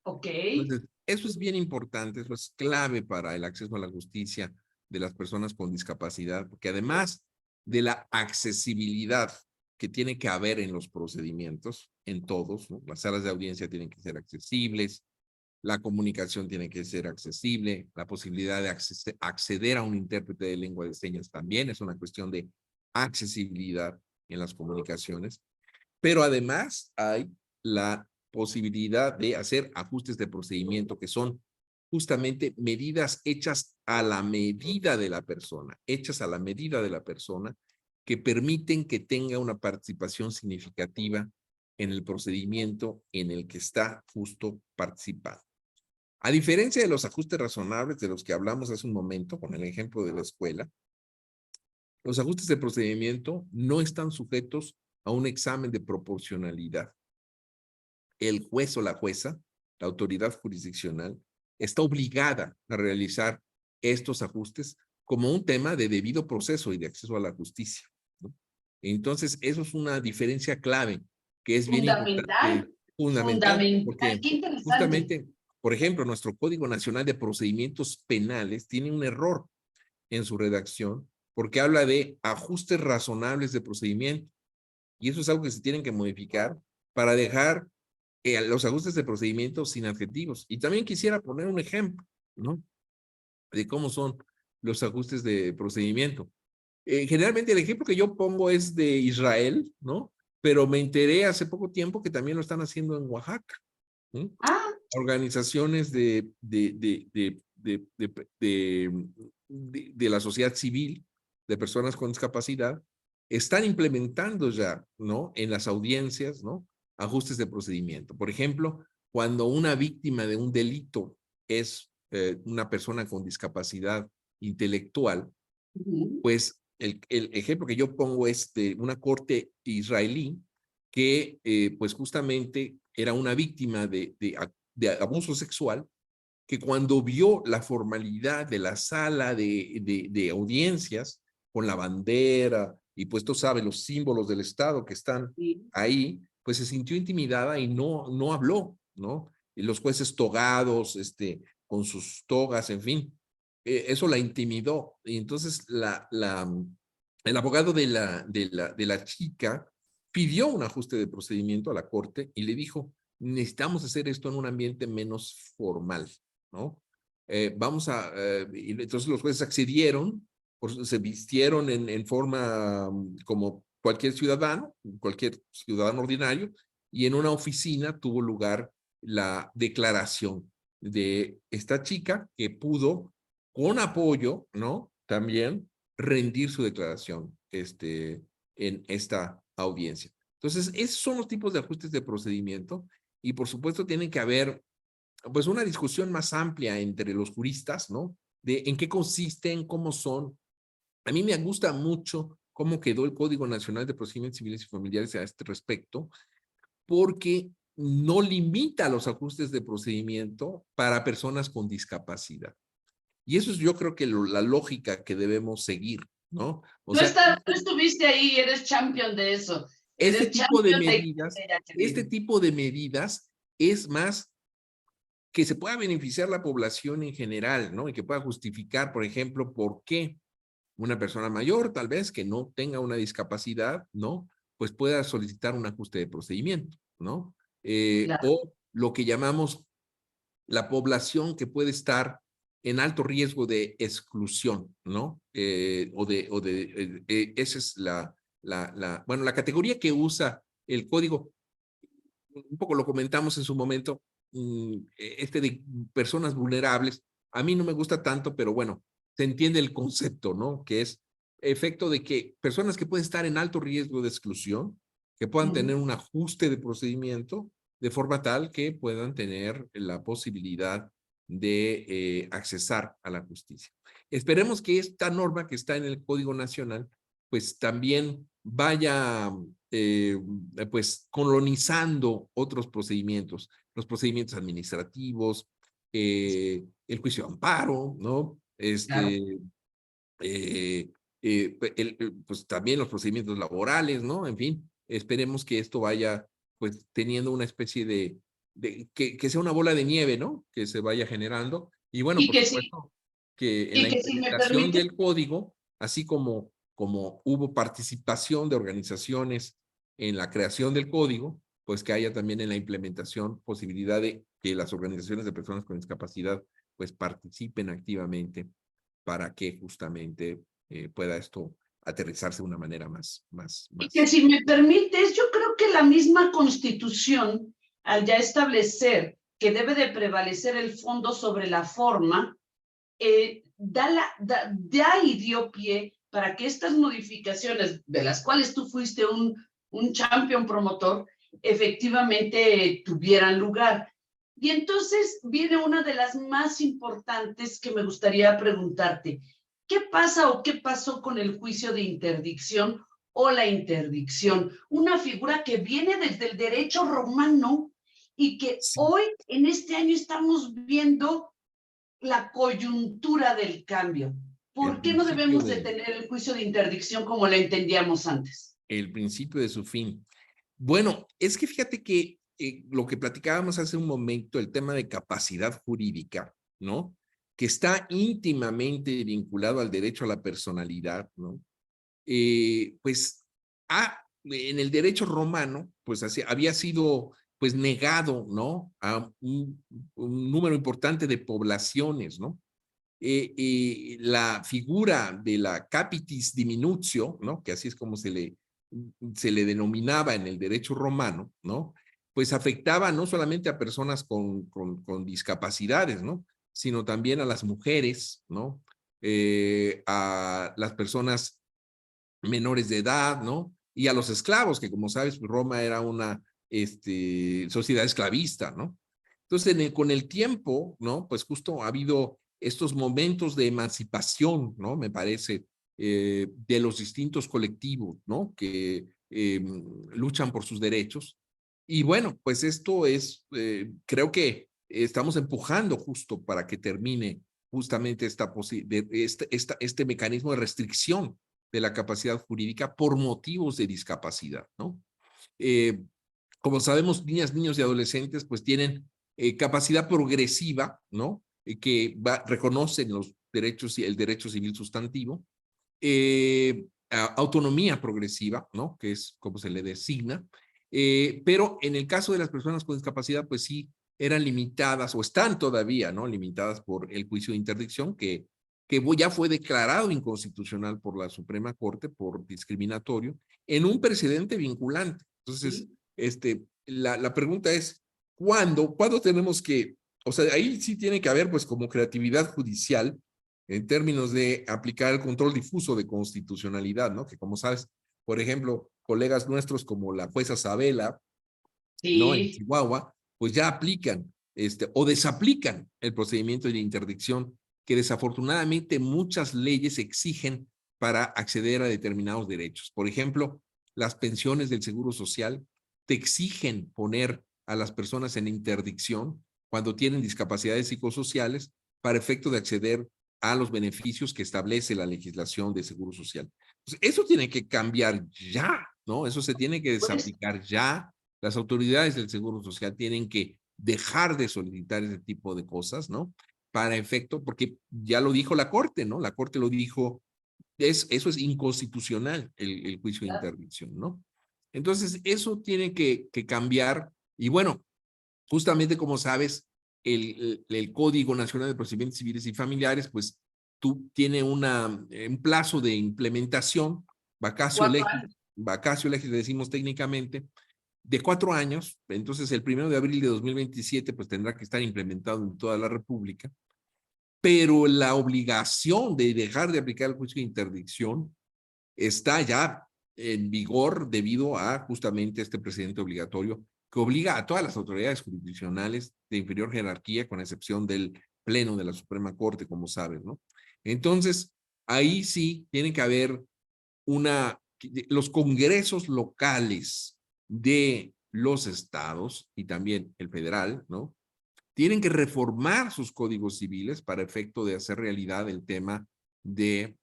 Ok. Entonces, eso es bien importante, eso es clave para el acceso a la justicia de las personas con discapacidad, porque además de la accesibilidad que tiene que haber en los procedimientos, en todos, ¿no? Las salas de audiencia tienen que ser accesibles, la comunicación tiene que ser accesible, la posibilidad de acceder a un intérprete de lengua de señas también es una cuestión de accesibilidad en las comunicaciones, pero además hay la posibilidad de hacer ajustes de procedimiento que son justamente medidas hechas a la medida de la persona, que permiten que tenga una participación significativa en el procedimiento en el que está justo participando. A diferencia de los ajustes razonables de los que hablamos hace un momento, con el ejemplo de la escuela, los ajustes de procedimiento no están sujetos a un examen de proporcionalidad. El juez o la jueza, la autoridad jurisdiccional, está obligada a realizar estos ajustes como un tema de debido proceso y de acceso a la justicia, ¿no? Entonces, eso es una diferencia clave que es bien importante, fundamental, Fundamental, porque qué interesante. justamente, por ejemplo, nuestro Código Nacional de Procedimientos Penales tiene un error en su redacción porque habla de ajustes razonables de procedimiento. Y eso es algo que se tienen que modificar para dejar los ajustes de procedimiento sin adjetivos. Y también quisiera poner un ejemplo, ¿no? De cómo son los ajustes de procedimiento. Generalmente el ejemplo que yo pongo es de Israel, ¿no? Pero me enteré hace poco tiempo que también lo están haciendo en Oaxaca, ¿no? Ah, Organizaciones de la sociedad civil, de personas con discapacidad, están implementando ya, ¿no? En las audiencias, ¿no? Ajustes de procedimiento. Por ejemplo, cuando una víctima de un delito es una persona con discapacidad intelectual, pues el ejemplo que yo pongo es de una corte israelí que pues justamente era una víctima de abuso sexual, que cuando vio la formalidad de la sala de audiencias con la bandera y pues tú sabes los símbolos del Estado que están sí. ahí, pues se sintió intimidada y no habló, ¿no? Y los jueces togados, con sus togas, en fin, eso la intimidó. Y entonces el abogado de la chica pidió un ajuste de procedimiento a la corte y le dijo, necesitamos hacer esto en un ambiente menos formal, ¿no? Y entonces los jueces accedieron, se vistieron en forma como cualquier ciudadano ordinario, y en una oficina tuvo lugar la declaración de esta chica que pudo, con apoyo, ¿no? También rendir su declaración en esta audiencia. Entonces, esos son los tipos de ajustes de procedimiento y por supuesto tienen que haber pues una discusión más amplia entre los juristas, ¿no? De en qué consisten, cómo son. A mí me gusta mucho cómo quedó el Código Nacional de Procedimientos Civiles y Familiares a este respecto, porque no limita los ajustes de procedimiento para personas con discapacidad. Y eso es yo creo que la lógica que debemos seguir, ¿no? O sea, Tú estuviste ahí, eres champion de eso. este Eres tipo de champion de medidas, este Jacqueline. tipo de medidas es más que se pueda beneficiar la población en general, ¿no? Y que pueda justificar, por ejemplo, por qué una persona mayor, tal vez, que no tenga una discapacidad, ¿no? Pues pueda solicitar un ajuste de procedimiento, ¿no? Claro. O lo que llamamos la población que puede estar en alto riesgo de exclusión, ¿no? Esa es bueno, la categoría que usa el código, un poco lo comentamos en su momento, de personas vulnerables, a mí no me gusta tanto, pero bueno, se entiende el concepto, ¿no? Que es efecto de que personas que pueden estar en alto riesgo de exclusión, que puedan tener un ajuste de procedimiento de forma tal que puedan tener la posibilidad de accesar a la justicia. Esperemos que esta norma que está en el Código Nacional, pues también vaya pues colonizando otros procedimientos, los procedimientos administrativos, el juicio de amparo, ¿no? Claro. Pues también los procedimientos laborales, ¿no? En fin, esperemos que esto vaya pues teniendo una especie que sea una bola de nieve, ¿no? Que se vaya generando. Y bueno, Y por que sí, supuesto, que en y la que si me implementación permite, del código, así como hubo participación de organizaciones en la creación del código, pues que haya también en la implementación posibilidad de que las organizaciones de personas con discapacidad pues participen activamente para que justamente pueda esto aterrizarse de una manera y que si me permites, yo creo que la misma Constitución, al ya establecer que debe de prevalecer el fondo sobre la forma, da y dio pie para que estas modificaciones, de las cuales tú fuiste un champion promotor, efectivamente tuvieran lugar. Y entonces viene una de las más importantes que me gustaría preguntarte. ¿Qué pasa o qué pasó con el juicio de interdicción o la interdicción? Una figura que viene desde el derecho romano y que sí. hoy, en este año, estamos viendo la coyuntura del cambio. ¿Por qué no debemos de tener el juicio de interdicción como lo entendíamos antes? El principio de su fin. Bueno, es que fíjate que lo que platicábamos hace un momento, el tema de capacidad jurídica, ¿no? Que está íntimamente vinculado al derecho a la personalidad, ¿no? Pues en el derecho romano, pues había sido pues negado, ¿no? A un número importante de poblaciones, ¿no? La figura de la capitis diminutio, ¿no? Que así es como se le denominaba en el derecho romano, ¿no? Pues afectaba no solamente a personas con discapacidades, ¿no? Sino también a las mujeres, ¿no? A las personas menores de edad, ¿no? Y a los esclavos, que como sabes, Roma era una sociedad esclavista, ¿no? Entonces, con el tiempo, ¿no? Pues justo ha habido estos momentos de emancipación, ¿no? Me parece, de los distintos colectivos, ¿no? Que luchan por sus derechos. Y bueno, pues esto es, creo que estamos empujando justo para que termine justamente este mecanismo de restricción de la capacidad jurídica por motivos de discapacidad, ¿no? Como sabemos, niñas, niños y adolescentes pues tienen capacidad progresiva, ¿no? Que reconocen los derechos y el derecho civil sustantivo, autonomía progresiva, ¿no? Que es como se le designa, pero en el caso de las personas con discapacidad, pues sí, eran limitadas o están todavía, ¿no? Limitadas por el juicio de interdicción que ya fue declarado inconstitucional por la Suprema Corte por discriminatorio en un precedente vinculante. Entonces, la pregunta es, ¿cuándo tenemos que, o sea, ahí sí tiene que haber pues como creatividad judicial en términos de aplicar el control difuso de constitucionalidad, ¿no? Que como sabes, por ejemplo, colegas nuestros como la jueza Sabela, ¿no? En Sí, Chihuahua, pues ya aplican o desaplican el procedimiento de interdicción que desafortunadamente muchas leyes exigen para acceder a determinados derechos. Por ejemplo, las pensiones del Seguro Social te exigen poner a las personas en interdicción cuando tienen discapacidades psicosociales para efecto de acceder a los beneficios que establece la legislación de Seguro Social. Pues eso tiene que cambiar ya, ¿no? Eso se tiene que pues, desaplicar ya. Las autoridades del Seguro Social tienen que dejar de solicitar ese tipo de cosas, ¿no? Para efecto, porque ya lo dijo la Corte, ¿no? La Corte lo dijo, eso es inconstitucional, el juicio de interdicción, ¿no? Entonces, eso tiene que cambiar. Y bueno, justamente como sabes, el Código Nacional de Procedimientos Civiles y Familiares, pues tú tiene un plazo de implementación, vacatio 4 legis, años. le decimos técnicamente, de 4 años. Entonces, el 1 de abril de 2027, pues tendrá que estar implementado en toda la República. Pero la obligación de dejar de aplicar el juicio de interdicción está ya en vigor debido a justamente este precedente obligatorio que obliga a todas las autoridades jurisdiccionales de inferior jerarquía, con excepción del Pleno de la Suprema Corte, como sabes, ¿no? Entonces, ahí sí tiene que haber los congresos locales de los estados y también el federal, ¿no? Tienen que reformar sus códigos civiles para efecto de hacer realidad el tema de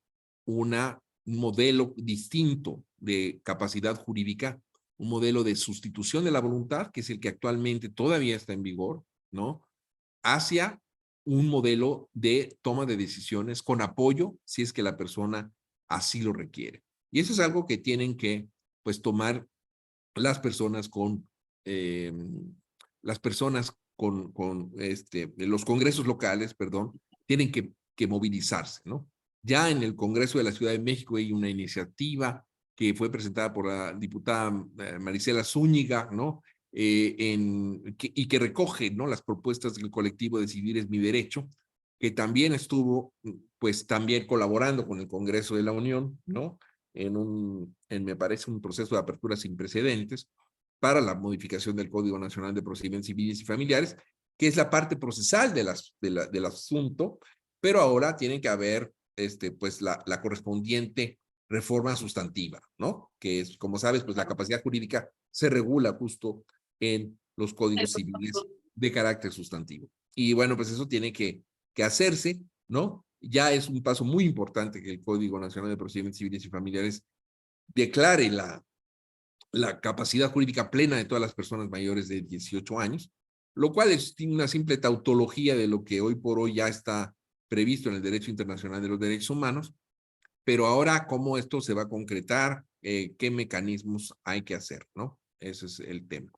un modelo distinto de capacidad jurídica, un modelo de sustitución de la voluntad, que es el que actualmente todavía está en vigor, ¿no? Hacia un modelo de toma de decisiones con apoyo si es que la persona así lo requiere. Y eso es algo que tienen que, pues, tomar las personas eh, los congresos locales, perdón, tienen que movilizarse, ¿no? Ya en el Congreso de la Ciudad de México hay una iniciativa que fue presentada por la diputada Marisela Zúñiga, ¿no? Y que recoge, ¿no? Las propuestas del colectivo Decidir es mi derecho, que también estuvo, pues, también colaborando con el Congreso de la Unión, ¿no? Me parece, un proceso de apertura sin precedentes para la modificación del Código Nacional de Procedimientos Civiles y Familiares, que es la parte procesal del asunto, pero ahora tiene que haber pues la correspondiente reforma sustantiva, ¿no? Que es, como sabes, pues la capacidad jurídica se regula justo en los códigos civiles de carácter sustantivo. Y bueno, pues eso tiene que hacerse, ¿no? ya es un paso muy importante que el Código Nacional de Procedimientos Civiles y Familiares declare la capacidad jurídica plena de todas las personas mayores de 18 años, lo cual es una simple tautología de lo que hoy por hoy ya está previsto en el derecho internacional de los derechos humanos, pero ahora cómo esto se va a concretar, qué mecanismos hay que hacer, ¿no? Ese es el tema.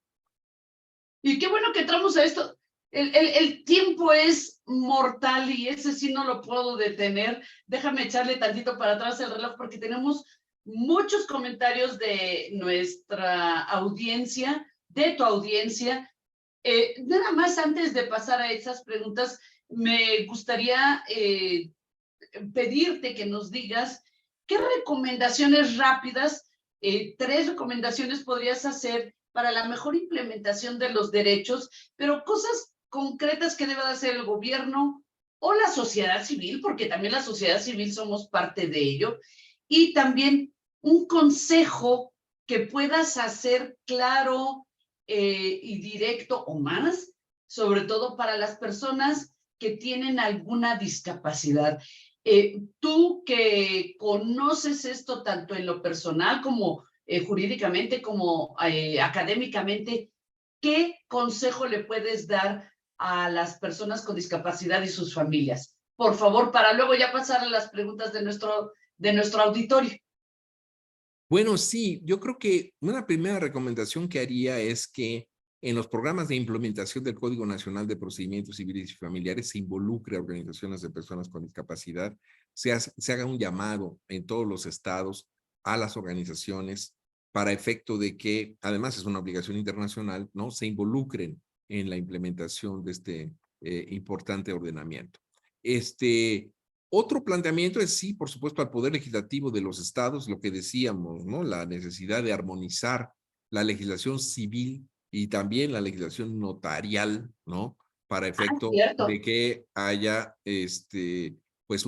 Y qué bueno que entramos a esto. El tiempo es mortal y ese sí no lo puedo detener. Déjame echarle tantito para atrás el reloj porque tenemos muchos comentarios de nuestra audiencia, de tu audiencia. Nada más antes de pasar a esas preguntas, me gustaría pedirte que nos digas qué recomendaciones rápidas, 3 recomendaciones podrías hacer para la mejor implementación de los derechos, pero cosas concretas que deba de hacer el gobierno o la sociedad civil, porque también la sociedad civil somos parte de ello, y también un consejo que puedas hacer claro y directo o más, sobre todo para las personas que tienen alguna discapacidad. Tú que conoces esto tanto en lo personal como jurídicamente, como académicamente, ¿qué consejo le puedes dar a las personas con discapacidad y sus familias? Por favor, para luego ya pasar a las preguntas de nuestro auditorio. Bueno, sí, yo creo que una primera recomendación que haría es que en los programas de implementación del Código Nacional de Procedimientos Civiles y Familiares se involucre a organizaciones de personas con discapacidad, se haga un llamado en todos los estados a las organizaciones para efecto de que, además es una obligación internacional, ¿no? Se involucren en la implementación de este importante ordenamiento. Otro planteamiento es, sí, por supuesto, al Poder Legislativo de los estados, lo que decíamos, ¿no? La necesidad de armonizar la legislación civil y también la legislación notarial, ¿no? Para efecto de que haya, pues,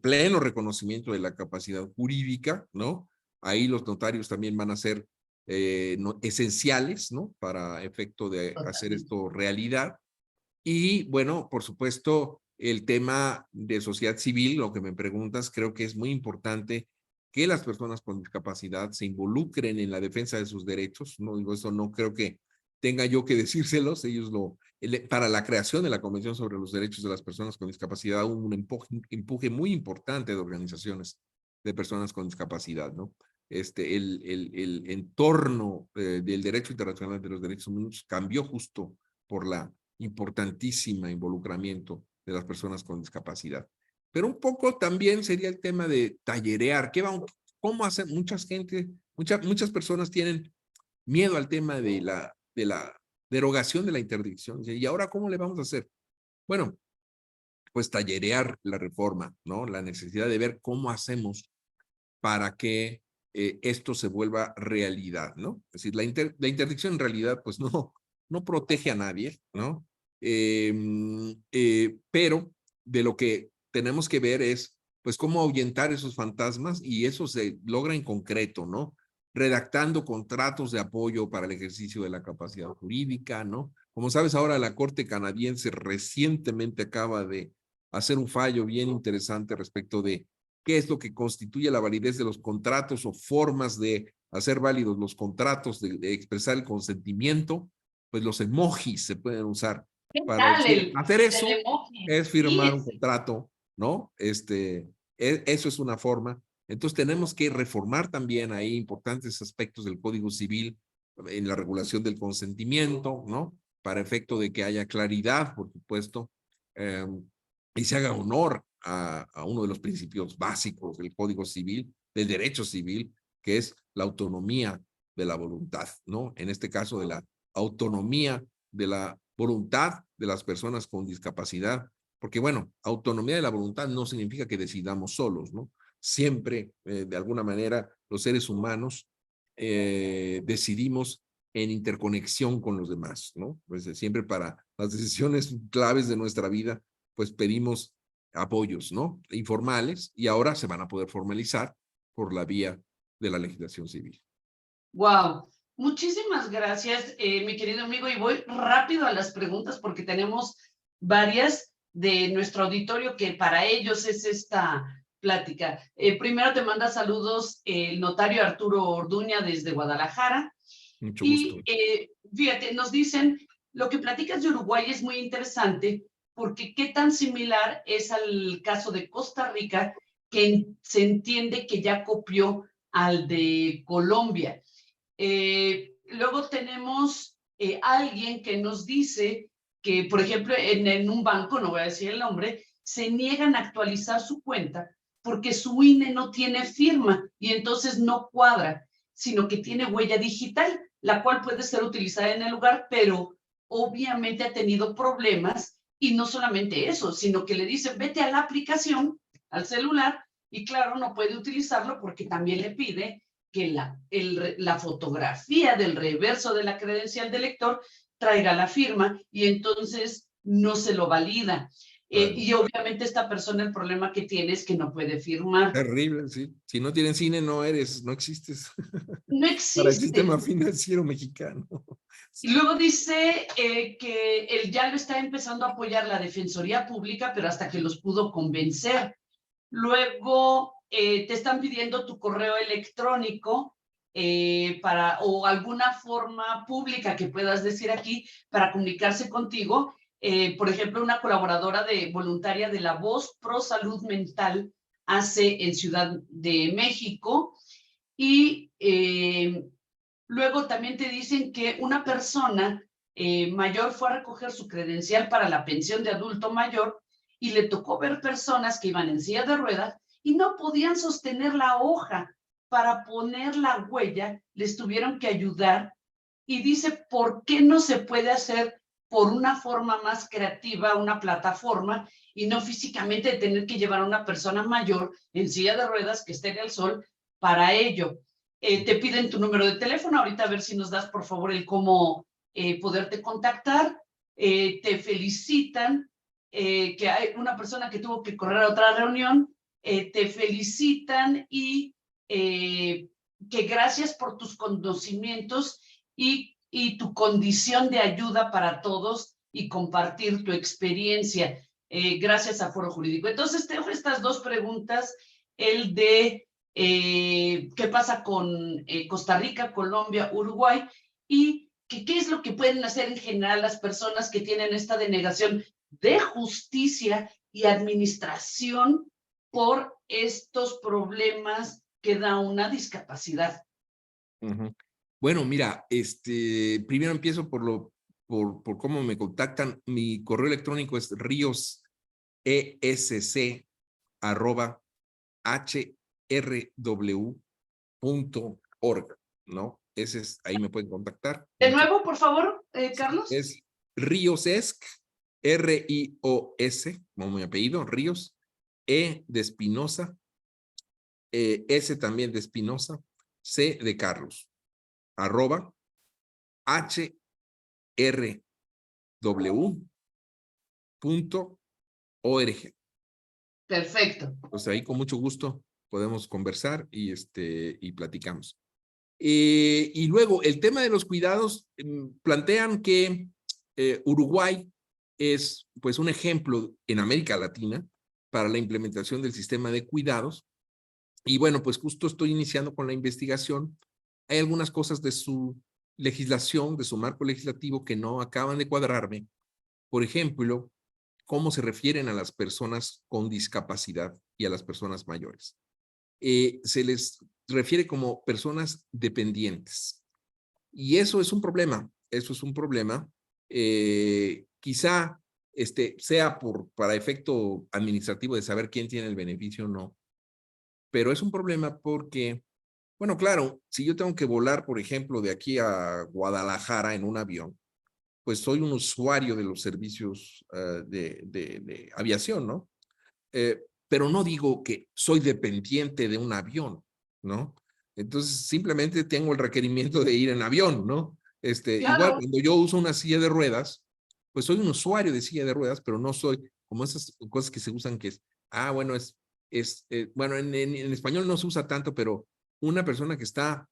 pleno reconocimiento de la capacidad jurídica, ¿no? Ahí los notarios también van a ser esenciales, ¿no? Para efecto de hacer esto realidad. Y, bueno, por supuesto, el tema de sociedad civil, lo que me preguntas, creo que es muy importante que las personas con discapacidad se involucren en la defensa de sus derechos. No digo eso, no creo que tenga yo que decírselos. Ellos para la creación de la Convención sobre los Derechos de las Personas con Discapacidad, hubo un empuje muy importante de organizaciones de personas con discapacidad, ¿no? El entorno del derecho internacional de los derechos humanos cambió justo por la importantísima involucramiento de las personas con discapacidad. Pero un poco también sería el tema de tallerear. ¿Cómo hacer? Muchas personas tienen miedo al tema de la derogación de la interdicción. ¿Y ahora cómo le vamos a hacer? Bueno, pues tallerear la reforma, ¿no? La necesidad de ver cómo hacemos para que esto se vuelva realidad, ¿no? Es decir, la interdicción en realidad, pues no protege a nadie, ¿no? Pero de lo que tenemos que ver es, pues, cómo ahuyentar esos fantasmas, y eso se logra en concreto, ¿no? Redactando contratos de apoyo para el ejercicio de la capacidad jurídica, ¿no? Como sabes, ahora la Corte canadiense recientemente acaba de hacer un fallo bien interesante respecto de qué es lo que constituye la validez de los contratos o formas de hacer válidos los contratos, de expresar el consentimiento. Pues los emojis se pueden usar para decir, hacer eso es firmar un contrato, ¿no? Eso es una forma. Entonces tenemos que reformar también ahí importantes aspectos del Código Civil en la regulación del consentimiento, ¿no? Para efecto de que haya claridad, por supuesto, y se haga honor a uno de los principios básicos del Código Civil, del derecho civil, que es la autonomía de la voluntad, ¿no? En este caso, de la autonomía de la voluntad de las personas con discapacidad, porque, bueno, autonomía de la voluntad no significa que decidamos solos, ¿no? Siempre, de alguna manera, los seres humanos decidimos en interconexión con los demás, ¿no? Pues siempre para las decisiones claves de nuestra vida, pues pedimos apoyos, ¿no? Informales, y ahora se van a poder formalizar por la vía de la legislación civil. Wow, muchísimas gracias, mi querido amigo, y voy rápido a las preguntas porque tenemos varias. de nuestro auditorio, que para ellos es esta plática. Primero te manda saludos el notario Arturo Orduña desde Guadalajara. Mucho gusto. Y fíjate, nos dicen, lo que platicas de Uruguay es muy interesante, porque qué tan similar es al caso de Costa Rica, que se entiende que ya copió al de Colombia. Luego tenemos alguien que nos dice que, por ejemplo, en un banco, no voy a decir el nombre, se niegan a actualizar su cuenta porque su INE no tiene firma y entonces no cuadra, sino que tiene huella digital, la cual puede ser utilizada en el lugar, pero obviamente ha tenido problemas, y no solamente eso, sino que le dicen, vete a la aplicación, al celular, y claro, no puede utilizarlo porque también le pide que la fotografía del reverso de la credencial del lector traiga la firma, y entonces no se lo valida. Y obviamente esta persona, el problema que tiene es que no puede firmar. Terrible, sí. Si no tienes cine, no existes. No Para el existe. sistema financiero mexicano. Y luego dice que él ya lo está empezando a apoyar la Defensoría Pública, pero hasta que los pudo convencer. Luego te están pidiendo tu correo electrónico o alguna forma pública que puedas decir aquí para comunicarse contigo. Por ejemplo, una colaboradora voluntaria de La Voz Pro Salud Mental hace en Ciudad de México. Y luego también te dicen que una persona mayor fue a recoger su credencial para la pensión de adulto mayor y le tocó ver personas que iban en silla de ruedas y no podían sostener la hoja para poner la huella, les tuvieron que ayudar. Y dice, ¿por qué no se puede hacer por una forma más creativa, una plataforma, y no físicamente tener que llevar a una persona mayor en silla de ruedas que esté en el sol para ello? Te piden tu número de teléfono, ahorita a ver si nos das por favor el cómo poderte contactar. Te felicitan, que hay una persona que tuvo que correr a otra reunión, te felicitan y que gracias por tus conocimientos y tu condición de ayuda para todos y compartir tu experiencia. Gracias a Foro Jurídico. Entonces te dejo estas dos preguntas, el de qué pasa con Costa Rica, Colombia, Uruguay, y qué es lo que pueden hacer en general las personas que tienen esta denegación de justicia y administración por estos problemas que da una discapacidad. Bueno, mira, primero empiezo por cómo me contactan. Mi correo electrónico es riosesc@hrw.org, ¿no? Ahí me pueden contactar. De nuevo, por favor, Carlos. Es riosesc, R-I-O-S, como mi apellido, Ríos, E de Espinosa, S también de Espinosa, C de Carlos, @hrw.org. Perfecto. Pues ahí con mucho gusto podemos conversar y platicamos. Y luego, el tema de los cuidados, plantean que Uruguay es pues un ejemplo en América Latina para la implementación del sistema de cuidados. Y bueno, pues justo estoy iniciando con la investigación. Hay algunas cosas de su legislación, de su marco legislativo, que no acaban de cuadrarme. Por ejemplo, cómo se refieren a las personas con discapacidad y a las personas mayores. Se les refiere como personas dependientes. Y eso es un problema. Eso es un problema. Quizá sea para efecto administrativo de saber quién tiene el beneficio o no. Pero es un problema porque, bueno, claro, si yo tengo que volar, por ejemplo, de aquí a Guadalajara en un avión, pues soy un usuario de los servicios de aviación, ¿no? Pero no digo que soy dependiente de un avión, ¿no? Entonces, simplemente tengo el requerimiento de ir en avión, ¿no? Claro. Igual, cuando yo uso una silla de ruedas, pues soy un usuario de silla de ruedas, pero no soy como esas cosas que se usan que es, bueno, bueno, en español no se usa tanto, pero una persona que está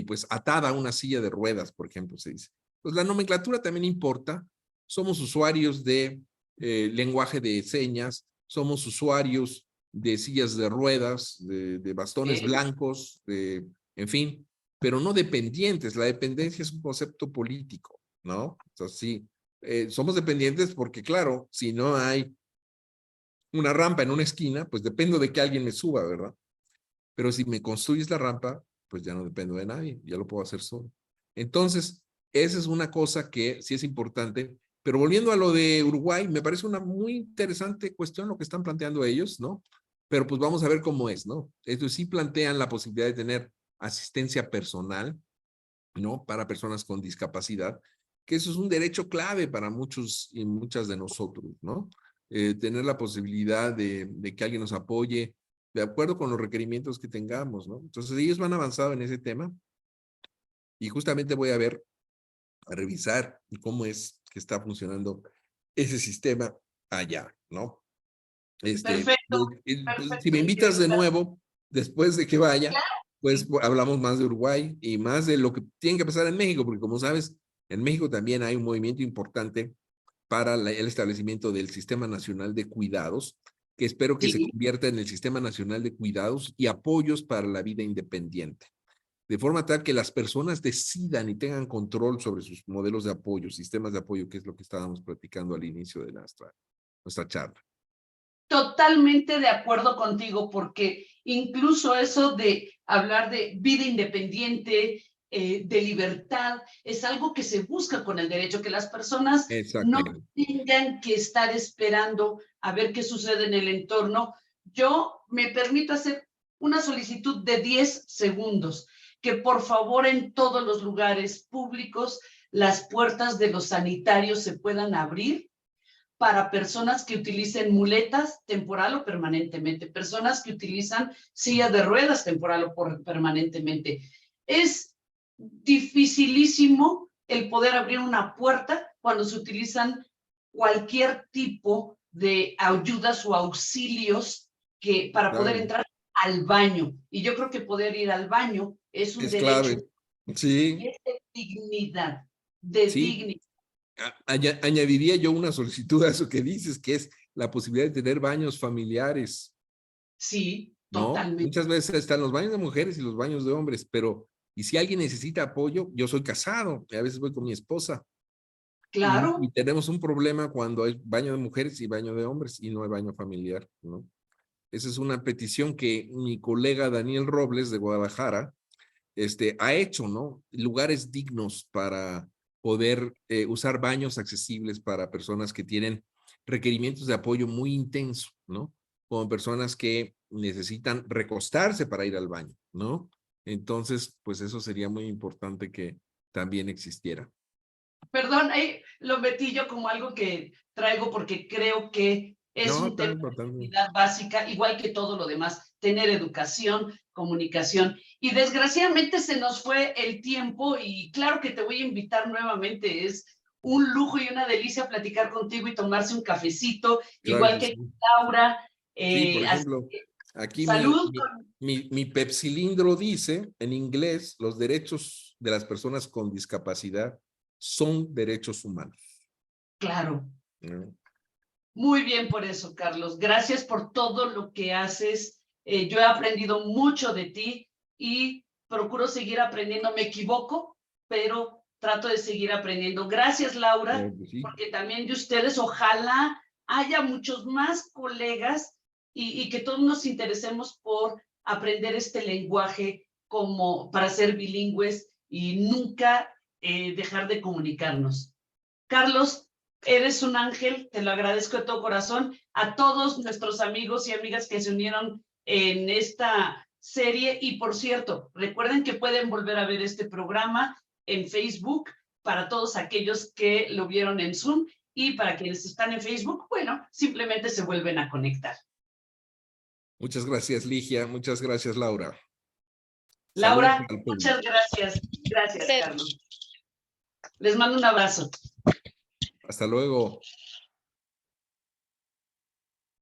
pues atada a una silla de ruedas, por ejemplo, se dice. Pues la nomenclatura también importa, somos usuarios de lenguaje de señas, somos usuarios de sillas de ruedas, de bastones blancos, en fin, pero no dependientes. La dependencia es un concepto político, ¿no? Entonces, sí, somos dependientes porque, claro, si no hay una rampa en una esquina, pues dependo de que alguien me suba, ¿verdad? Pero si me construyes la rampa, pues ya no dependo de nadie, ya lo puedo hacer solo. Entonces, esa es una cosa que sí es importante. Pero volviendo a lo de Uruguay, me parece una muy interesante cuestión lo que están planteando ellos, ¿no? Pero pues vamos a ver cómo es, ¿no? Ellos sí plantean la posibilidad de tener asistencia personal, ¿no? Para personas con discapacidad, que eso es un derecho clave para muchos y muchas de nosotros, ¿no? Tener la posibilidad de que alguien nos apoye de acuerdo con los requerimientos que tengamos, ¿no? Entonces ellos van avanzado en ese tema y justamente voy a ver, a revisar cómo es que está funcionando ese sistema allá, ¿no? Perfecto, Pues, si me perfecto, mi invitas querido de Carlos. nuevo, después de que vaya, Claro, pues hablamos más de Uruguay y más de lo que tiene que pasar en México, porque como sabes, en México también hay un movimiento importante para el establecimiento del Sistema Nacional de Cuidados, que espero que se sí. convierta en el Sistema Nacional de Cuidados y apoyos para la vida independiente, de forma tal que las personas decidan y tengan control sobre sus modelos de apoyo, sistemas de apoyo, que es lo que estábamos platicando al inicio de nuestra charla. Totalmente de acuerdo contigo, porque incluso eso de hablar de vida independiente, de libertad, es algo que se busca con el derecho, que las personas no Exactamente. tengan que estar esperando a ver qué sucede en el entorno. Yo me permito hacer una solicitud de 10 segundos, que por favor en todos los lugares públicos las puertas de los sanitarios se puedan abrir para personas que utilicen muletas temporal o permanentemente, personas que utilizan silla de ruedas temporal o permanentemente. Es dificilísimo el poder abrir una puerta cuando se utilizan cualquier tipo de ayudas o auxilios para poder Claro. entrar al baño. Y yo creo que poder ir al baño es un Es derecho clave. Sí, de dignidad, de sí. dignidad. Añadiría yo una solicitud a eso que dices, que es la posibilidad de tener baños familiares, Sí, ¿no? totalmente. Muchas veces están los baños de mujeres y los baños de hombres, pero y si alguien necesita apoyo, yo soy casado, y a veces voy con mi esposa, y Claro. tenemos un problema cuando hay baño de mujeres y baño de hombres y no hay baño familiar, ¿no? Esa es una petición que mi colega Daniel Robles de Guadalajara ha hecho, ¿no? Lugares dignos para poder usar baños accesibles para personas que tienen requerimientos de apoyo muy intenso, ¿no? Como personas que necesitan recostarse para ir al baño, ¿no? Entonces, pues eso sería muy importante que también existiera. Perdón, ahí lo metí yo como algo que traigo porque creo que es No, un tan tema de importante. necesidad básica, igual que todo lo demás, tener educación, comunicación. Y desgraciadamente se nos fue el tiempo y claro que te voy a invitar nuevamente. Es un lujo y una delicia platicar contigo y tomarse un cafecito, Claro igual que que sí. Laura. Sí, por Así ejemplo, que aquí salud. mi pepsilindro dice en inglés, los derechos de las personas con discapacidad son derechos humanos. Claro. ¿No? Muy bien por eso, Carlos. Gracias por todo lo que haces. Yo he aprendido mucho de ti y procuro seguir aprendiendo. Me equivoco, pero trato de seguir aprendiendo. Gracias, Laura, Claro que sí. porque también de ustedes ojalá haya muchos más colegas y que todos nos interesemos por aprender este lenguaje como para ser bilingües y nunca dejar de comunicarnos. Carlos, eres un ángel, te lo agradezco de todo corazón. A todos nuestros amigos y amigas que se unieron en esta serie. Y por cierto, recuerden que pueden volver a ver este programa en Facebook para todos aquellos que lo vieron en Zoom y para quienes están en Facebook, bueno, simplemente se vuelven a conectar. Muchas gracias, Ligia. Muchas gracias, Laura. Saludos Laura, al público. muchas gracias. Gracias, Carlos. Les mando un abrazo. Hasta luego.